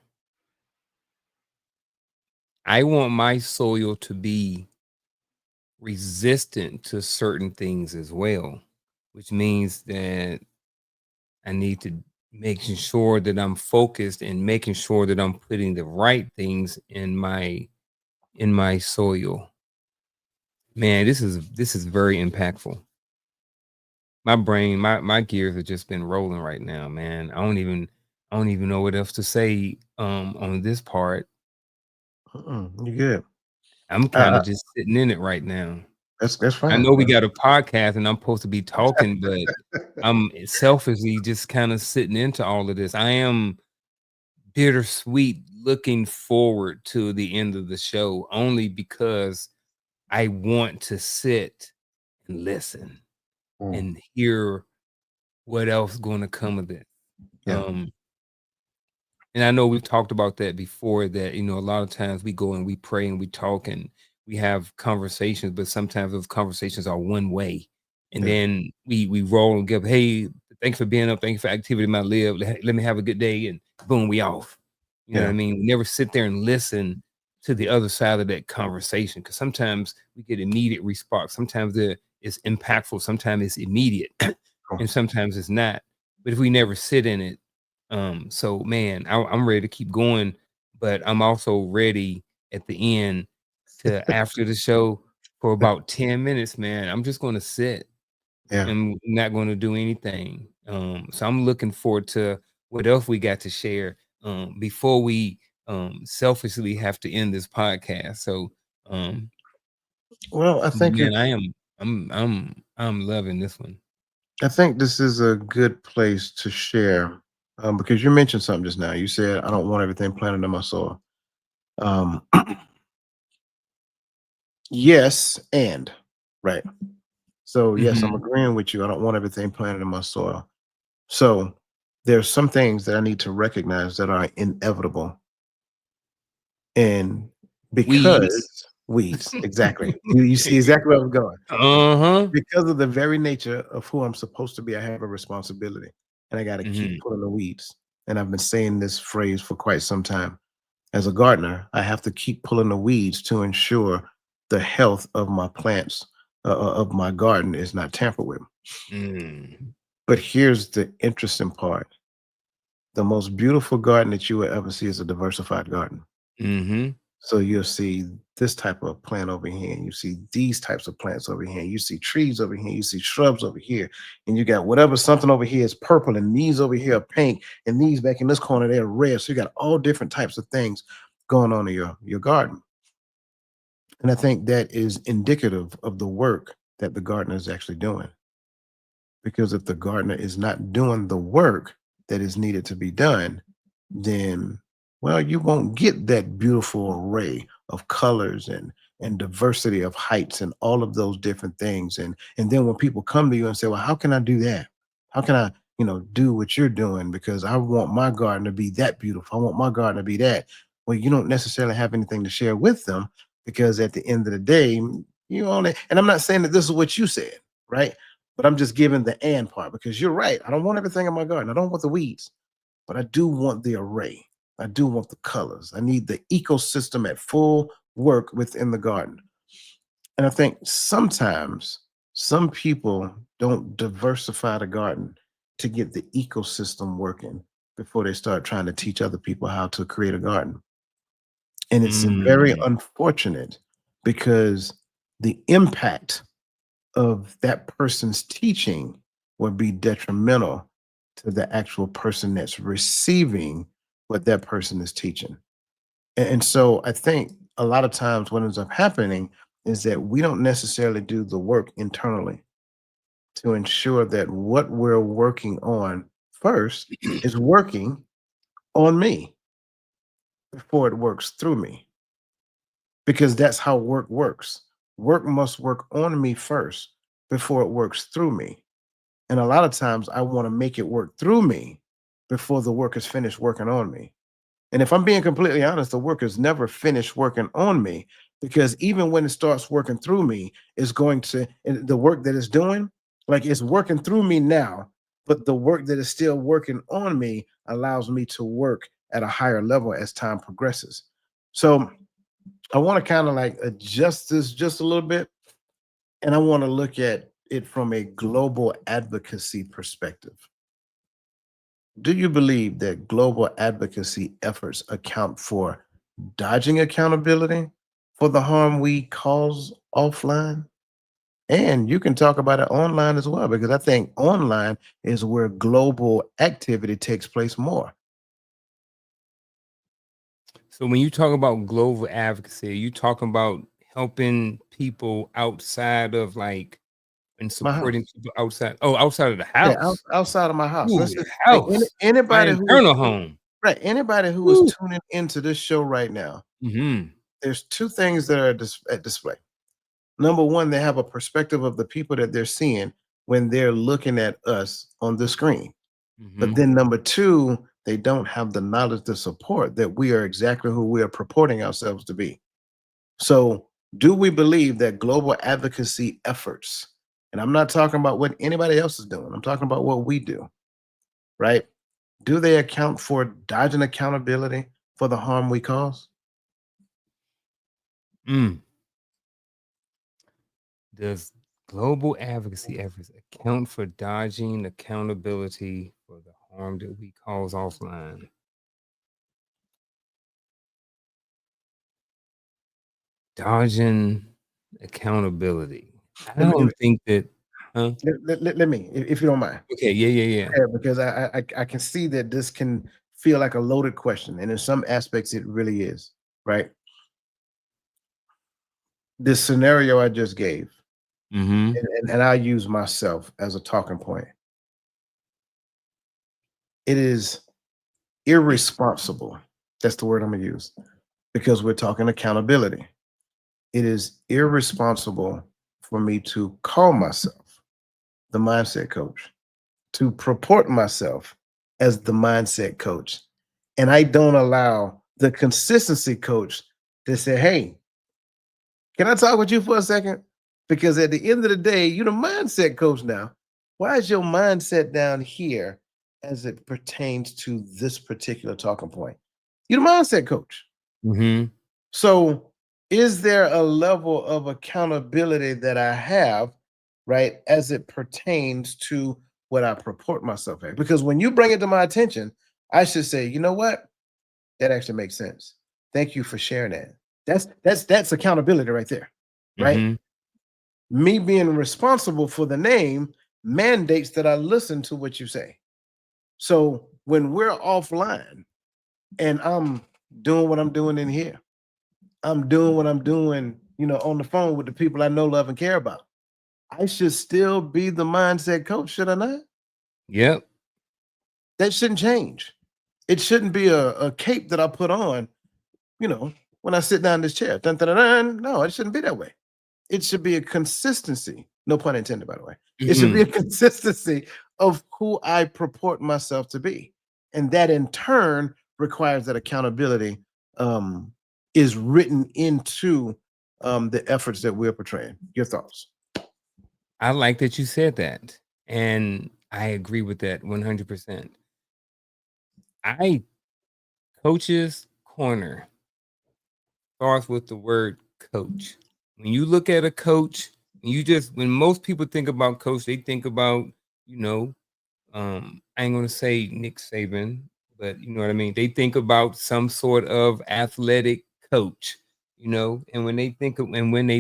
Speaker 2: I want my soil to be resistant to certain things as well, which means that I need to making sure that I'm focused and making sure that I'm putting the right things in my soil. Man, this is very impactful. My brain, my gears have just been rolling right now, man. I don't even know what else to say on this part.
Speaker 1: You good.
Speaker 2: I'm kind
Speaker 1: Uh,
Speaker 2: of just sitting in it right now.
Speaker 1: that's
Speaker 2: I
Speaker 1: fine.
Speaker 2: know we got a podcast and I'm supposed to be talking, but I'm selfishly just kind of sitting into all of this. I am bittersweet looking forward to the end of the show only because I want to sit and listen
Speaker 1: Mm,
Speaker 2: and hear what else going to come of it.
Speaker 1: yeah,
Speaker 2: Um, and I know we've talked about that before that, a lot of times we go and we pray and we talk and we have conversations, but sometimes those conversations are one way. And
Speaker 1: yeah,
Speaker 2: then we roll and give, hey, thanks for being up. Thank you for activity in my live. Let me have a good day. And boom, we off. You know what I
Speaker 1: yeah,
Speaker 2: mean? We never sit there and listen to the other side of that conversation because sometimes we get immediate response. Sometimes it's impactful. Sometimes it's immediate,
Speaker 1: cool.
Speaker 2: and sometimes it's not. But if we never sit in it, so man, I'm ready to keep going, but I'm also ready at the end to after the show for about 10 minutes, man. I'm just going to sit
Speaker 1: Yeah,
Speaker 2: and not going to do anything. So I'm looking forward to what else we got to share. before we selfishly have to end this podcast. So, um,
Speaker 1: Well,
Speaker 2: man, I'm loving this one.
Speaker 1: I think this is a good place to share, because you mentioned something just now. You said I don't want everything planted in my soil. Um, yes, and right. So yes, I'm
Speaker 2: Hmm.
Speaker 1: agreeing with you. I don't want everything planted in my soil. So there's some things that I need to recognize that are inevitable, and
Speaker 2: Weeds.
Speaker 1: because weeds, exactly. You see exactly where I'm going.
Speaker 2: Uh-huh.
Speaker 1: Because of the very nature of who I'm supposed to be, I have a responsibility, and I got to keep
Speaker 2: Hmm.
Speaker 1: pulling the weeds. And I've been saying this phrase for quite some time. As a gardener, I have to keep pulling the weeds to ensure the health of my plants, of my garden, is not tampered with.
Speaker 2: Mm.
Speaker 1: But here's the interesting part: the most beautiful garden that you will ever see is a diversified garden.
Speaker 2: Mhm.
Speaker 1: So you'll see this type of plant over here, and you see these types of plants over here, and you see trees over here, you see shrubs over here, and you got whatever something over here is purple, and these over here are pink, and these back in this corner they're red. So you got all different types of things going on in your garden. And I think that is indicative of the work that the gardener is actually doing. Because if the gardener is not doing the work that is needed to be done, then well, you won't get that beautiful array of colors and diversity of heights and all of those different things. And then when people come to you and say, well, how can I do that? How can I, do what you're doing? Because I want my garden to be that beautiful. I want my garden to be that. Well, you don't necessarily have anything to share with them, because at the end of the day, you only, and I'm not saying that this is what you said, right? But I'm just giving the and part, because you're right. I don't want everything in my garden. I don't want the weeds, but I do want the array. I do want the colors. I need the ecosystem at full work within the garden. And I think sometimes some people don't diversify the garden to get the ecosystem working before they start trying to teach other people how to create a garden. And it's very
Speaker 2: Mm.
Speaker 1: unfortunate, because the impact of that person's teaching would be detrimental to the actual person that's receiving what that person is teaching. And so I think a lot of times what ends up happening is that we don't necessarily do the work internally to ensure that what we're working on first is working on me before it works through me, because that's how work works. Work must work on me first before it works through me. And a lot of times I want to make it work through me before the work is finished working on me. And if I'm being completely honest, the work is never finished working on me, because even when it starts working through me, it's going to, and the work that it's doing, like it's working through me now, but the work that is still working on me allows me to work at a higher level as time progresses. So I want to kind of like adjust this just a little bit, and I want to look at it from a global advocacy perspective. Do you believe that global advocacy efforts account for dodging accountability for the harm we cause offline? And you can talk about it online as well, because I think online is where global activity takes place more.
Speaker 2: So when you talk about global advocacy, you talking about helping people outside of like and
Speaker 1: My house.
Speaker 2: supporting people outside. Oh, outside of the
Speaker 1: Yeah,
Speaker 2: house.
Speaker 1: outside of my house.
Speaker 2: Ooh,
Speaker 1: Let's
Speaker 2: the
Speaker 1: say like
Speaker 2: house. My
Speaker 1: anybody who
Speaker 2: internal
Speaker 1: is
Speaker 2: home.
Speaker 1: right, anybody who is
Speaker 2: Woo.
Speaker 1: tuning into this show right now,
Speaker 2: Mhm.
Speaker 1: there's two things that are at display. Number one, they have a perspective of the people that they're seeing when they're looking at us on the screen. But
Speaker 2: Mhm.
Speaker 1: then number two, they don't have the knowledge to support that we are exactly who we are purporting ourselves to be. So, do we believe that global advocacy efforts, and I'm not talking about what anybody else is doing, I'm talking about what we do, right? Do they account for dodging accountability for the harm we cause?
Speaker 2: Mm. Does global advocacy efforts account for dodging accountability for the harm that we cause offline? Dodging accountability. I
Speaker 1: Let me,
Speaker 2: don't think that. Huh?
Speaker 1: let me, if you don't mind.
Speaker 2: Okay. Yeah. Yeah. Yeah.
Speaker 1: Yeah, because I can see that this can feel like a loaded question, and in some aspects it really is, right? This scenario I just gave,
Speaker 2: Mm-hmm.
Speaker 1: and I use myself as a talking point. It is irresponsible. That's the word I'm gonna use because we're talking accountability. It is irresponsible for me to call myself the mindset coach, to purport myself as the mindset coach. And I don't allow the consistency coach to say, hey, can I talk with you for a second? Because at the end of the day, you're the mindset coach now. Why is your mindset down here as it pertains to this particular talking point? You're the mindset coach.
Speaker 2: Mm-hmm.
Speaker 1: So, is there a level of accountability that I have, right, as it pertains to what I purport myself as? Because when you bring it to my attention, I should say, you know what? That actually makes sense. Thank you for sharing that. That's accountability right there, right?
Speaker 2: Mm-hmm.
Speaker 1: Me being responsible for the name mandates that I listen to what you say. So when we're offline and I'm doing what I'm doing in here, I'm doing what I'm doing, on the phone with the people I know, love, and care about. I should still be the mindset coach, should I not?
Speaker 2: Yep.
Speaker 1: That shouldn't change. It shouldn't be a cape that I put on, you know, when I sit down in this chair. Dun, dun, dun, dun. No, it shouldn't be that way. It should be a consistency. No pun intended, by the way. It should be a
Speaker 2: Mm-hmm.
Speaker 1: consistency of who I purport myself to be. And that in turn requires that accountability um, is written into the efforts that we're portraying. Your thoughts?
Speaker 2: I like that you said that. And I agree with that 100%. I Coach's Corner starts with the word coach. When you look at a coach, when most people think about coach, they think about, you know, I ain't gonna say Nick Saban, but you know what I mean. They think about some sort of athletic coach, and when they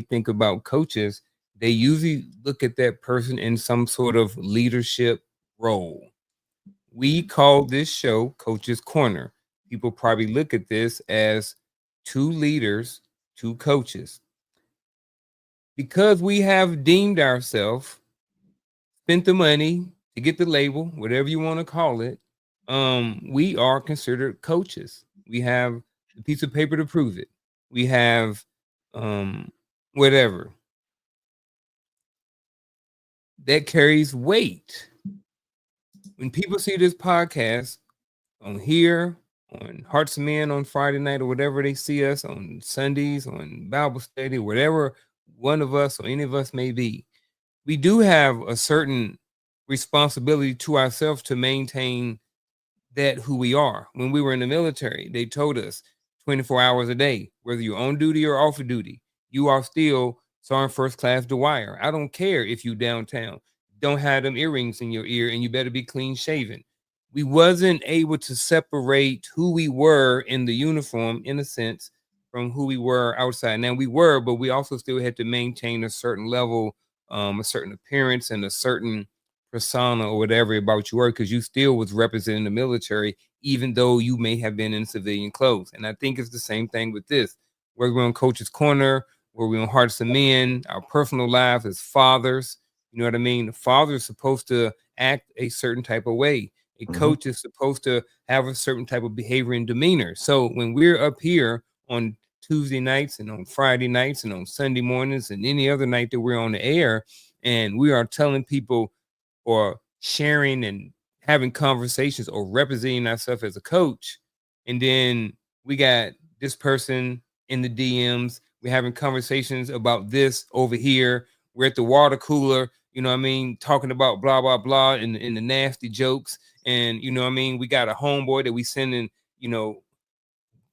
Speaker 2: think about coaches, they usually look at that person in some sort of leadership role. We call this show Coach's Corner. People probably look at this as two leaders, two coaches. Because we have deemed ourselves, spent the money to get the label, whatever you want to call it, we are considered coaches. We have the piece of paper to prove it. We have whatever. That carries weight. When people see this podcast, on here, on Hearts of Men on Friday night, or whatever they see us on Sundays, on Bible study, whatever one of us or any of us may be, we do have a certain responsibility to ourselves to maintain that who we are. When we were in the military, they told us 24 hours a day, whether you're on duty or off of duty, you are still Sergeant First Class Dwyer. I don't care if you downtown. Don't have them earrings in your ear and you better be clean shaven. We wasn't able to separate who we were in the uniform, in a sense, from who we were outside. Now we were, but we also still had to maintain a certain level, a certain appearance, and a certain persona or whatever about you were, because you still was representing the military, even though you may have been in civilian clothes. And I think it's the same thing with this. Whether we're on Coach's Corner, where we're on Hearts of Men, our personal lives as fathers, you know what I mean? The father is supposed to act a certain type of way. A
Speaker 1: Mhm.
Speaker 2: coach is supposed to have a certain type of behavior and demeanor. So when we're up here on Tuesday nights and on Friday nights and on Sunday mornings and any other night that we're on the air, and we are telling people or sharing and having conversations or representing ourselves as a coach. And then we got this person in the DMs. We're having conversations about this over here. We're at the water cooler, you know what I mean, talking about blah, blah, blah, and the nasty jokes. And, you know what I mean, we got a homeboy that we sending,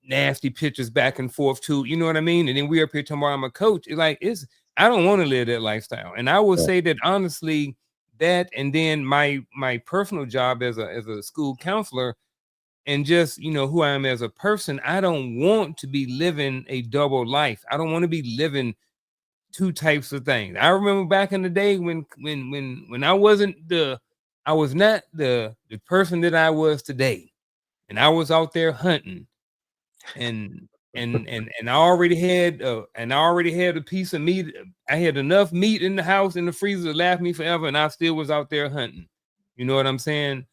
Speaker 2: nasty pictures back and forth to, you know what I mean? And then we up here talking about I'm a coach. I don't want to live that lifestyle. And I will
Speaker 1: Right.
Speaker 2: say that honestly, that and then my personal job as a school counselor and just who I am as a person, I don't want to be living a double life. I don't want to be living two types of things. I remember back in the day when I was not the person that I was today. and I was out there hunting, and I already had a piece of meat. I had enough meat in the house in the freezer to last me forever, and I still was out there hunting. You know what I'm saying?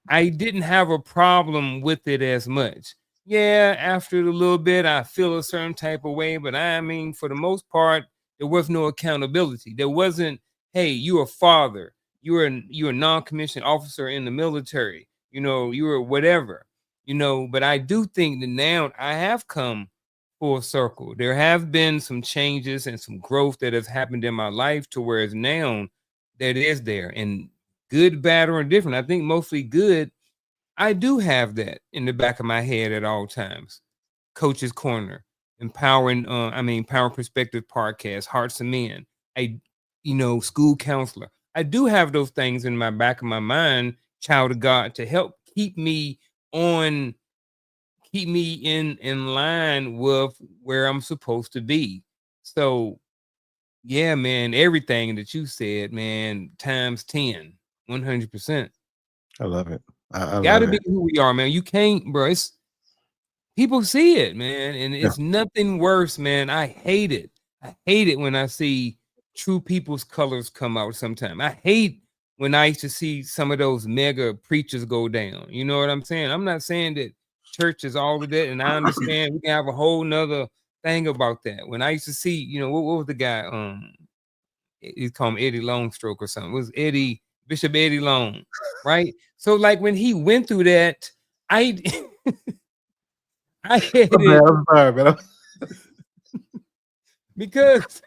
Speaker 2: I didn't have a problem with it as much. Yeah, after a little bit, I feel a certain type of way, but I mean, for the most part, there was no accountability. There wasn't, hey, you're a father, you're a non-commissioned officer in the military, you were whatever, But I do think that now I have come full circle. There have been some changes and some growth that has happened in my life to whereas now that is there. And good, bad, or indifferent. I think mostly good. I do have that in the back of my head at all times. Coach's Corner, Power Perspective Podcast, Hearts of Men, I, school counselor. I do have those things in my back of my mind, child of God, to help on, keep me in line with where I'm supposed to be. So yeah, man, everything that you said, man, times 10, 100%.
Speaker 1: I love it. I
Speaker 2: Gotta
Speaker 1: love
Speaker 2: be
Speaker 1: it.
Speaker 2: who we are, man. You can't, bro. It's people see it, man, and
Speaker 1: Yeah.
Speaker 2: it's nothing worse, man. I hate it. I hate it when I see true people's colors come out sometime. I hate when I used to see some of those mega preachers go down. You know what I'm saying? I'm not saying that church is all of that, and I understand we can have a whole nother thing about that. When I used to see, what was the guy? He's called him Eddie Longstroke or something. It was Bishop Eddie Long, right? So like when he went through that, I I
Speaker 1: My bad.
Speaker 2: hated
Speaker 1: I'm sorry, man.
Speaker 2: because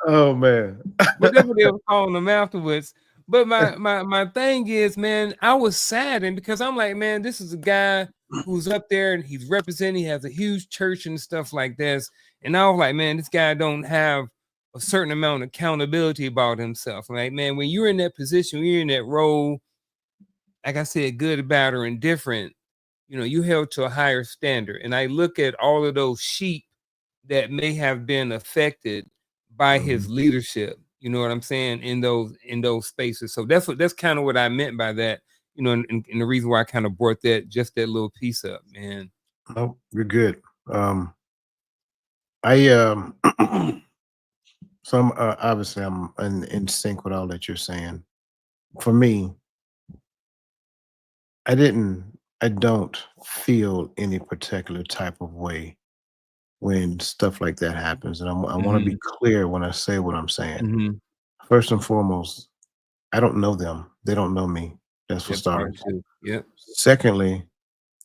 Speaker 1: Oh man.
Speaker 2: whatever they were calling him afterwards. But my thing is, man, I was saddened because I'm like, man, this is a guy who's up there and he's representing, he has a huge church and stuff like this. And I was like, man, this guy don't have a certain amount of accountability about himself. Like, man, when you're in that position, when you're in that role, like I said, good, bad, or indifferent, you held to a higher standard. And I look at all of those sheep that may have been affected by
Speaker 1: Mhm.
Speaker 2: his leadership. You know what I'm saying? In those spaces. So that's kind of what I meant by that. And the reason why I kind of brought that little piece up, man.
Speaker 1: No, you're good. I so I'm obviously I'm in sync with all that you're saying. For me, I don't feel any particular type of way when stuff like that happens, and I want to be
Speaker 2: Hmm.
Speaker 1: clear when I say what I'm saying.
Speaker 2: Hmm.
Speaker 1: First and foremost, I don't know them. They don't know me. That's for
Speaker 2: That part
Speaker 1: starters.
Speaker 2: too. Yep.
Speaker 1: Secondly,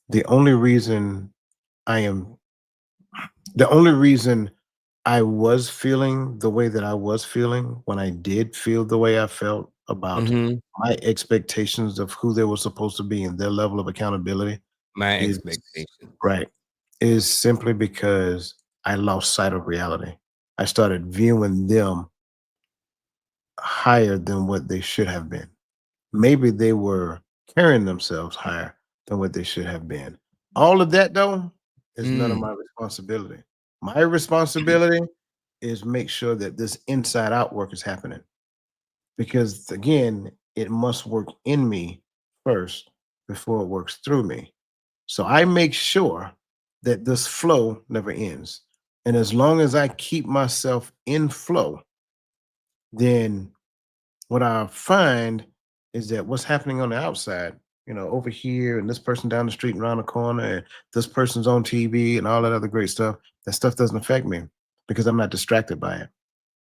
Speaker 1: the only reason I am the only reason I was feeling the way that I was feeling when I did feel the way I felt about
Speaker 2: Hmm.
Speaker 1: my expectations of who they were supposed to be and their level of accountability
Speaker 2: My
Speaker 1: is
Speaker 2: expectations.
Speaker 1: right, is simply because I lost sight of reality. I started viewing them higher than what they should have been. Maybe they were carrying themselves higher than what they should have been. All of that though is none of
Speaker 2: Mm.
Speaker 1: my responsibility. My responsibility is make sure that this inside out work is happening because again, it must work in me first before it works through me. So I make sure that this flow never ends. And as long as I keep myself in flow, then what I find is that what's happening on the outside, over here and this person down the street and around the corner and this person's on TV and all that other great stuff, that stuff doesn't affect me because I'm not distracted by it.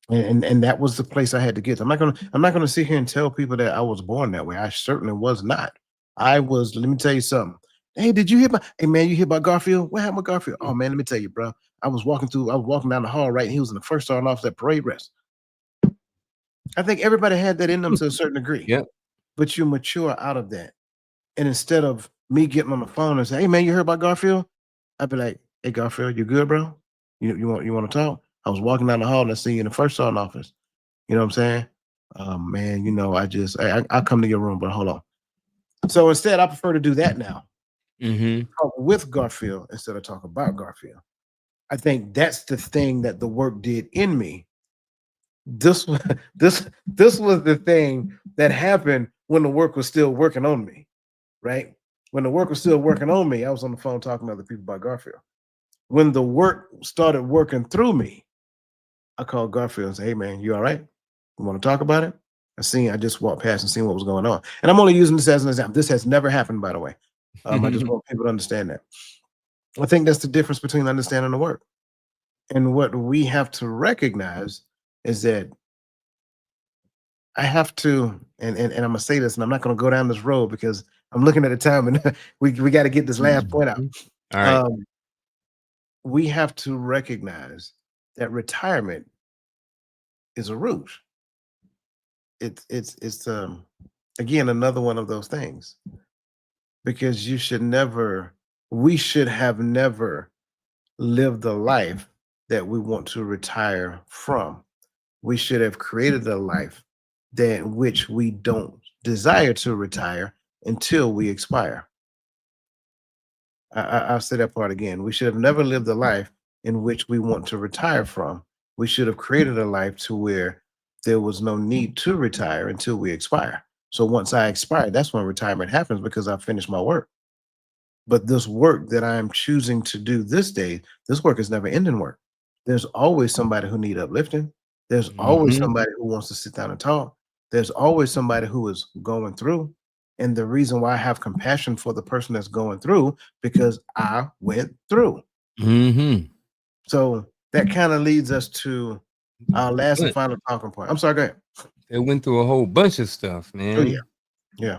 Speaker 1: And that was the place I had to get to. I'm not gonna sit here and tell people that I was born that way. I certainly was not. I was, let me tell you something. Hey, did you hear about hey man, you hear about Garfield? What happened with Garfield? Oh man, let me tell you, bro. I was walking down the hall, right? And he was in the first sergeant off that parade rest. I think everybody had that in them to a certain degree,
Speaker 2: Yep.
Speaker 1: but you mature out of that. And instead of me getting on the phone and say, "Hey man, you heard about Garfield?" I'd be like, "Hey Garfield, you good, bro? You want to talk?" I was walking down the hall and I see you in the first sergeant office. You know what I'm saying? Man, I'll come to your room, but hold on. So instead, I prefer to do that now.
Speaker 2: Hmm.
Speaker 1: Talk with Garfield instead of talk about Garfield. I think that's the thing that the work did in me. This was this was the thing that happened when the work was still working on me, right? When the work was still working on me, I was on the phone talking to other people about Garfield. When the work started working through me, I called Garfield and said, "Hey man, you all right? You want to talk about it?" I just walked past and seen what was going on. And I'm only using this as an example. This has never happened, by the way. I just want people to understand that. I think that's the difference between understanding the work. And what we have to recognize is that I have to, and I'm gonna say this, and I'm not gonna go down this road because I'm looking at the time and we got to get this last point out.
Speaker 2: Mhm. All right.
Speaker 1: Um, we have to recognize that retirement is a route. It's again another one of those things because we should have never lived the life that we want to retire from. We should have created a life that which we don't desire to retire until we expire. I'll say that part again. We should have never lived a life in which we want to retire from. We should have created a life to where there was no need to retire until we expire. So once I expire, that's when retirement happens because I finished my work. But this work that I am choosing to do this day, this work is never ending work. There's always somebody who need uplifting. There's always
Speaker 2: Mhm.
Speaker 1: somebody who wants to sit down and talk. There's always somebody who is going through. And the reason why I have compassion for the person that's going through because I went through.
Speaker 2: Mhm.
Speaker 1: So that kind of leads us to our last and
Speaker 2: But
Speaker 1: final talking point. I'm sorry, go ahead.
Speaker 2: they went through a whole bunch of stuff,
Speaker 1: Oh yeah,
Speaker 2: man.
Speaker 1: yeah.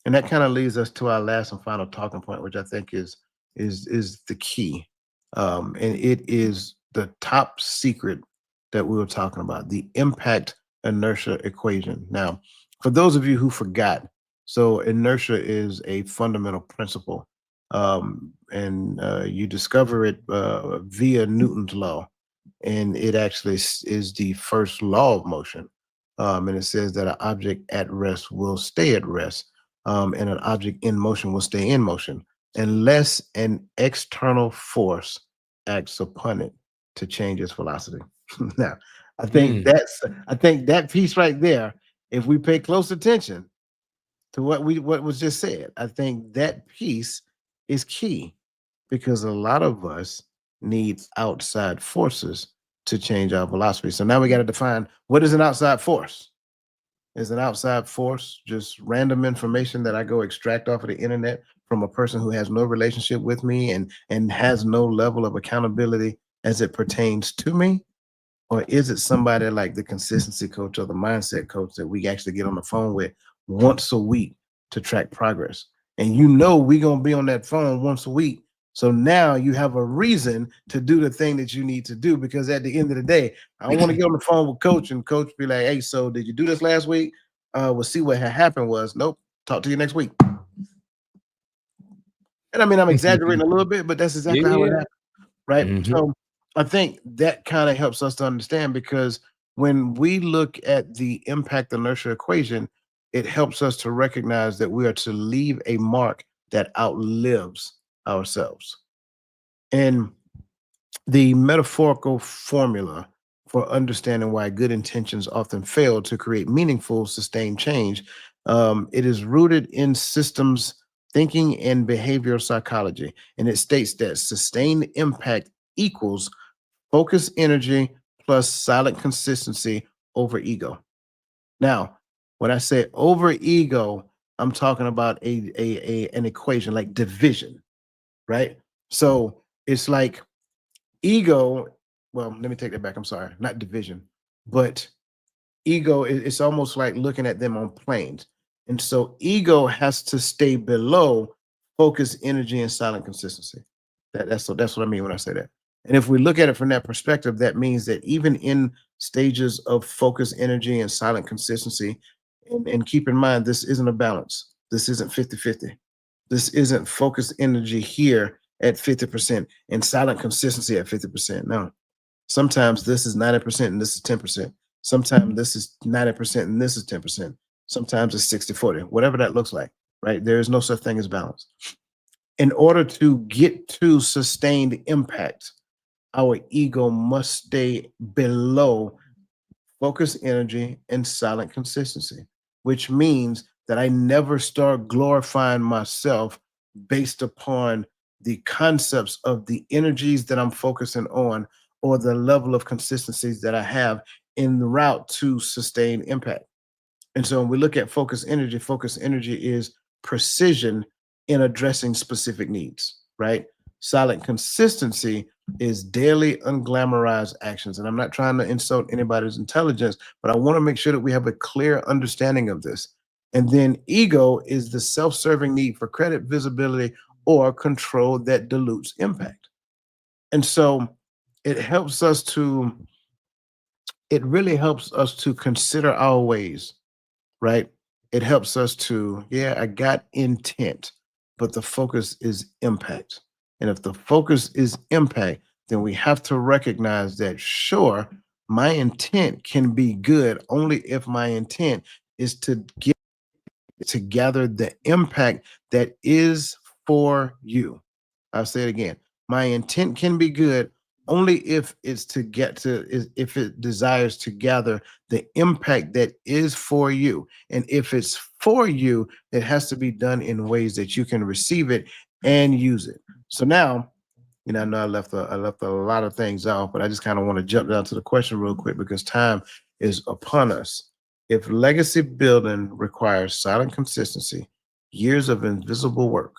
Speaker 1: And that kind of leads us to our last and final talking point, which I think is the key. And it is the top secret that we were talking about, the impact inertia equation. Now, for those of you who forgot, so inertia is a fundamental principle. And you discover it via Newton's law, and it actually is the first law of motion. And it says that an object at rest will stay at rest, and an object in motion will stay in motion unless an external force acts upon it to change its velocity. Now,
Speaker 2: Mm.
Speaker 1: I think that piece right there, if we pay close attention to what was just said, I think that piece is key because a lot of us need outside forces to change our velocity. So now we got to define what is an outside force. Is an outside force just random information that I go extract off of the internet from a person who has no relationship with me and has no level of accountability as it pertains to me? Or is it somebody like the consistency coach or the mindset coach that we actually get on the phone with once a week to track progress? And you know we're gonna be on that phone once a week. So now you have a reason to do the thing that you need to do because at the end of the day, I don't want to get on the phone with coach and coach be like, hey, so did you do this last week? We'll see what had happened was nope, talk to you next week. And I mean, I'm exaggerating a little bit, but that's exactly how it
Speaker 2: Yeah.
Speaker 1: happened. Right?
Speaker 2: Mhm.
Speaker 1: So I think that kind of helps us to understand because when we look at the impact inertia equation, it helps us to recognize that we are to leave a mark that outlives ourselves. And the metaphorical formula for understanding why good intentions often fail to create meaningful, sustained change, it is rooted in systems thinking and behavioral psychology. And it states that sustained impact equals focus energy plus silent consistency over ego. Now, when I say over ego, I'm talking about an equation like division, right? So it's like ego, well, let me take that back. I'm sorry, not division, but ego, it's almost like looking at them on planes. And so ego has to stay below focus, energy, and silent consistency. That's what I mean when I say that. And if we look at it from that perspective, that means that even in stages of focus, energy, and silent consistency, and keep in mind, this isn't a balance. This isn't 50-50. This isn't focus energy here at 50% and silent consistency at 50%. No, sometimes this is 90% and this is 10%. Sometimes this is 90% and this is 10%. Sometimes it's 60-40, whatever that looks like, right? There is no such thing as balance. In order to get to sustained impact, our ego must stay below focus energy and silent consistency, which means that I never start glorifying myself based upon the concepts of the energies that I'm focusing on or the level of consistencies that I have in the route to sustain impact. And so when we look at focus energy is precision in addressing specific needs, right? Silent consistency is daily unglamorized actions. And I'm not trying to insult anybody's intelligence, but I want to make sure that we have a clear understanding of this. And then ego is the self serving need for credit, visibility, or control that dilutes impact. And so it helps us to, it really helps us to consider our ways, right? It helps us to, yeah, I got intent, but the focus is impact. And if the focus is impact, then we have to recognize that, sure, my intent can be good only if my intent is to get to gather the impact that is for you. I'll say it again. My intent can be good only if it's to get to if it desires to gather the impact that is for you. And if it's for you, it has to be done in ways that you can receive it and use it. So now, I know I left a lot of things off, but I just kind of want to jump down to the question real quick because time is upon us. If legacy building requires silent consistency, years of invisible work,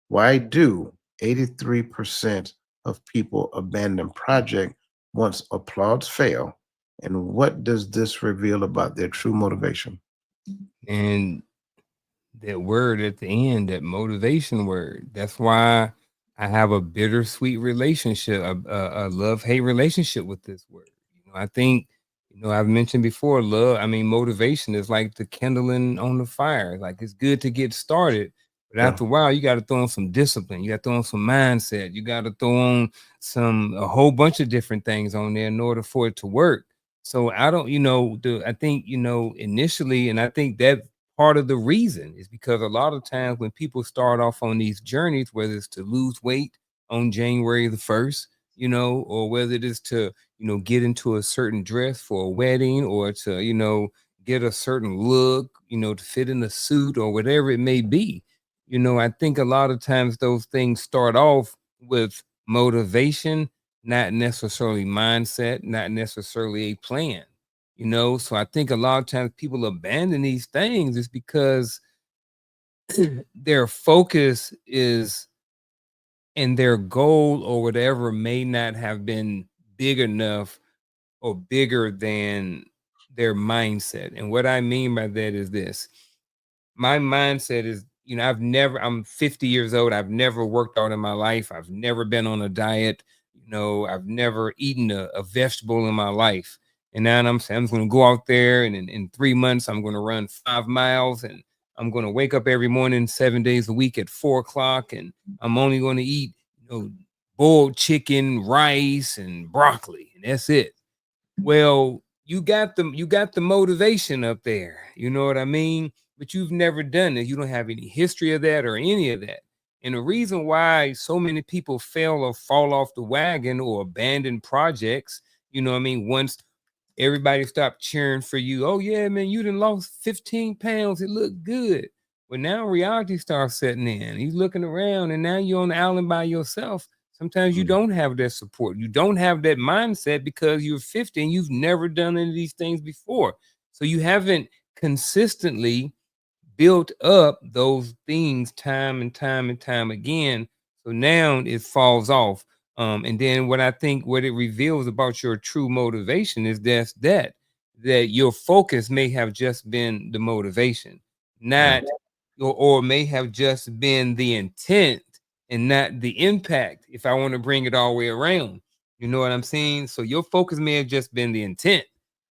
Speaker 1: why do 83% of people abandon project once applauds fail? And what does this reveal about their true motivation?
Speaker 2: And that word at the end, that motivation word. That's why I have a bittersweet relationship, a love hate relationship with this word. I think, I've mentioned before, love. I mean, motivation is like the kindling on the fire. Like it's good to get started, but
Speaker 1: Yeah.
Speaker 2: after a while, you got to throw in some discipline. You got to throw in some mindset. You got to throw on a whole bunch of different things on there in order for it to work. So I don't, I think, initially, and I think that part of the reason is because a lot of times when people start off on these journeys, whether it's to lose weight on January the 1st, or whether it is to, get into a certain dress for a wedding or to, get a certain look, to fit in a suit or whatever it may be. I think a lot of times those things start off with motivation, not necessarily mindset, not necessarily a plan. So I think a lot of times people abandon these things is because their focus is and their goal or whatever may not have been big enough or bigger than their mindset. And what I mean by that is this: my mindset is, I'm 50 years old. I've never worked out in my life. I've never been on a diet. I've never eaten a vegetable in my life. And now I'm saying I'm going to go out there and in 3 months, I'm going to run 5 miles and I'm going to wake up every morning, 7 days a week at 4 o'clock. And I'm only going to eat, boiled chicken, rice, and broccoli. And that's it. Well, you got the motivation up there. You know what I mean? But you've never done it. You don't have any history of that or any of that. And the reason why so many people fail or fall off the wagon or abandon projects, what I mean, once everybody stopped cheering for you. Oh yeah, man, you done lost 15 pounds. It looked good. But now reality starts setting in. He's looking around, and now you're on the island by yourself. Sometimes you
Speaker 1: Mm.
Speaker 2: don't have that support. You don't have that mindset because you're 50 and you've never done any of these things before. So you haven't consistently built up those things time and time and time again. So now it falls off. And then what it reveals about your true motivation is that your focus may have just been the motivation,
Speaker 1: Yeah.
Speaker 2: not or may have just been the intent and not the impact. If I want to bring it all the way around, you know what I'm saying? So your focus may have just been the intent.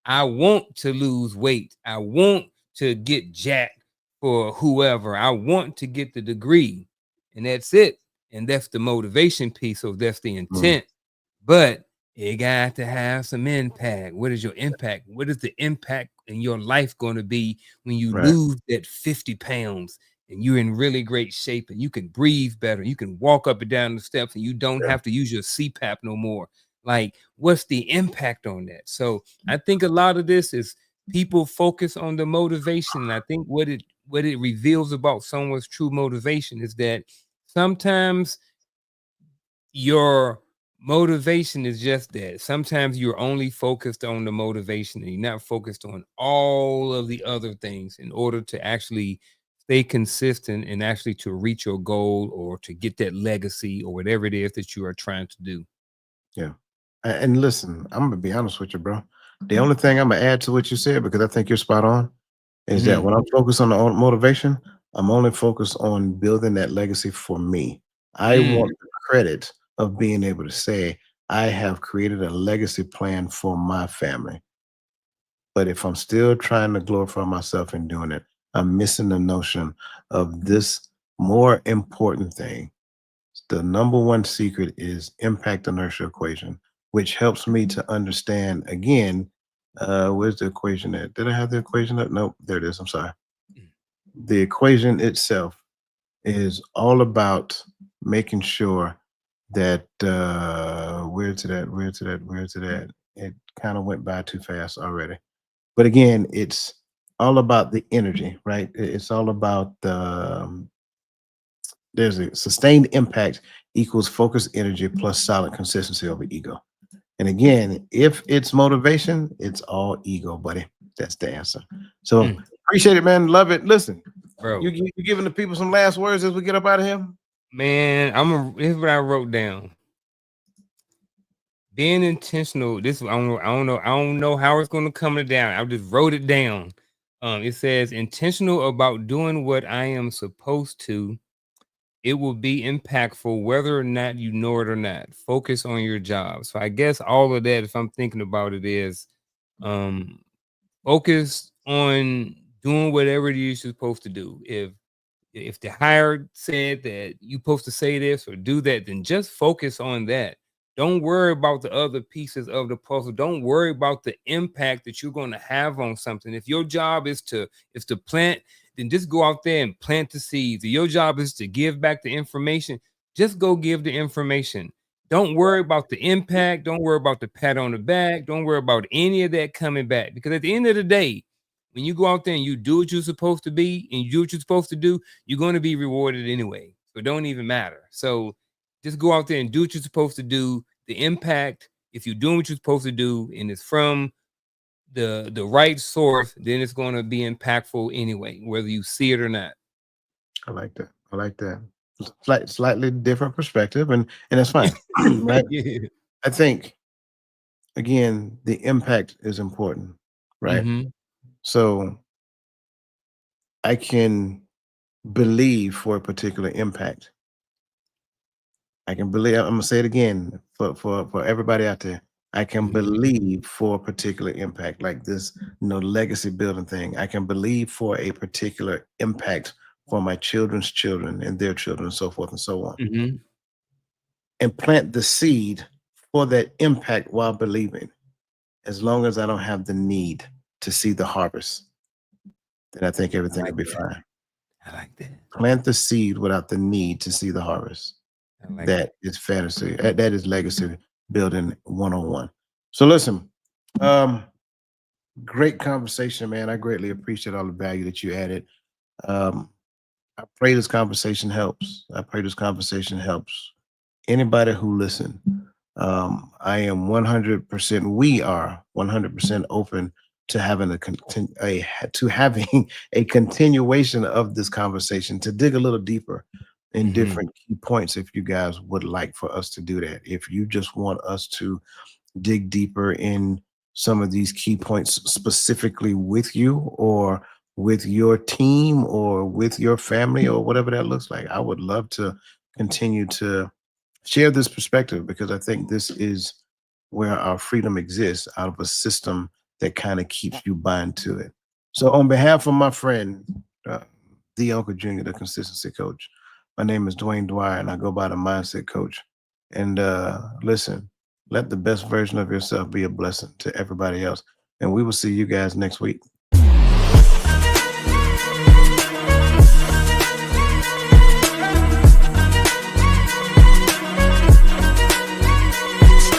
Speaker 2: I want to lose weight. I want to get jacked for whoever. I want to get the degree, and that's it. And that's the motivation piece. So that's the
Speaker 1: Mm.
Speaker 2: intent. But you got to have some impact. What is your impact? What is the impact in your life going to be when you
Speaker 1: Right.
Speaker 2: lose that 50 pounds and you're in really great shape and you can breathe better? You can walk up and down the steps and you don't
Speaker 1: Yeah.
Speaker 2: have to use your CPAP no more. Like, what's the impact on that? So I think a lot of this is people focus on the motivation. And I think what it reveals about someone's true motivation is that Sometimes your motivation is just that. Sometimes you're only focused on the motivation and you're not focused on all of the other things in order to actually stay consistent and actually to reach your goal or to get that legacy or whatever it is that you are trying to do.
Speaker 1: Yeah. And listen, I'm gonna be honest with you, bro. The only thing I'm gonna add to what you said, because I think you're spot on, is that
Speaker 2: Mhm.
Speaker 1: when I'm focused on the motivation, I'm only focused on building that legacy for me. I
Speaker 2: Mm,
Speaker 1: want the credit of being able to say, I have created a legacy plan for my family. But if I'm still trying to glorify myself in doing it, I'm missing the notion of this more important thing. The number one secret is impact inertia equation, which helps me to understand again. Where's the equation at? Did I have the equation up? Nope, there it is. I'm sorry.
Speaker 2: mm,
Speaker 1: The equation itself is all about making sure that where's it at? Where's it at? Where's it at? It kind of went by too fast already. But again, it's all about the energy, right? It's all about there's a sustained impact equals focused energy plus solid consistency over ego. And again, if it's motivation, it's all ego, buddy. That's the answer. So
Speaker 2: mm.
Speaker 1: appreciate it, man. Love it. Listen,
Speaker 2: Bro,
Speaker 1: you giving the people some last words as we get up out of here?
Speaker 2: man, here's what I wrote down. Being intentional. This I don't know how it's going to come down. I just wrote it down. It says intentional about doing what I am supposed to. It will be impactful whether or not you know it or not. Focus on your job. So I guess all of that, if I'm thinking about it, is um focus on doing whatever it is you're supposed to do. If the hire said that you're supposed to say this or do that, then just focus on that. Don't worry about the other pieces of the puzzle. Don't worry about the impact that you're going to have on something. If your job is to plant, then just go out there and plant the seeds. If your job is to give back the information, just go give the information. Don't worry about the impact. Don't worry about the pat on the back. Don't worry about any of that coming back. Because at the end of the day, when you go out there and you do what you're supposed to be and you do what you're supposed to do, you're going to be rewarded anyway. So it don't even matter. So just go out there and do what you're supposed to do. The impact, if you're doing what you're supposed to do and it's from the right source, then it's going to be impactful anyway, whether you see it or not.
Speaker 1: I like that. I like that. Slightly different perspective, and that's fine, right?
Speaker 2: Yeah.
Speaker 1: I think again the impact is important, right?
Speaker 2: Mm-hmm.
Speaker 1: So I can believe for a particular impact. I can believe. I'm gonna say it again for everybody out there. I can believe for a particular impact, like this, legacy building thing. I can believe for a particular impact for my children's children and their children, and so forth and so on,
Speaker 2: Mm-hmm.
Speaker 1: and plant the seed for that impact while believing. As long as I don't have the need to see the harvest, then I think
Speaker 2: I
Speaker 1: everything will
Speaker 2: like
Speaker 1: be
Speaker 2: that.
Speaker 1: fine.
Speaker 2: I like that.
Speaker 1: Plant the seed without the need to see the harvest.
Speaker 2: I like that.
Speaker 1: That is fantasy. That is legacy building 101. So listen, um, great conversation, man. I greatly appreciate all the value that you added. Um, I pray this conversation helps. I pray this conversation helps anybody who listen. I am 100%. We are 100% open to having to having a continuation of this conversation to dig a little deeper in
Speaker 2: Mm-hmm.
Speaker 1: different key points. If you guys would like for us to do that, if you just want us to dig deeper in some of these key points specifically with you or with your team or with your family or whatever that looks like, I would love to continue to share this perspective because I think this is where our freedom exists out of a system that kind of keeps you bind to it. So, on behalf of my friend, uh, the Uncle Junior, the consistency coach, my name is Dwayne Dwyer, and I go by the mindset coach. And listen, let the best version of yourself be a blessing to everybody else. And we will see you guys next week.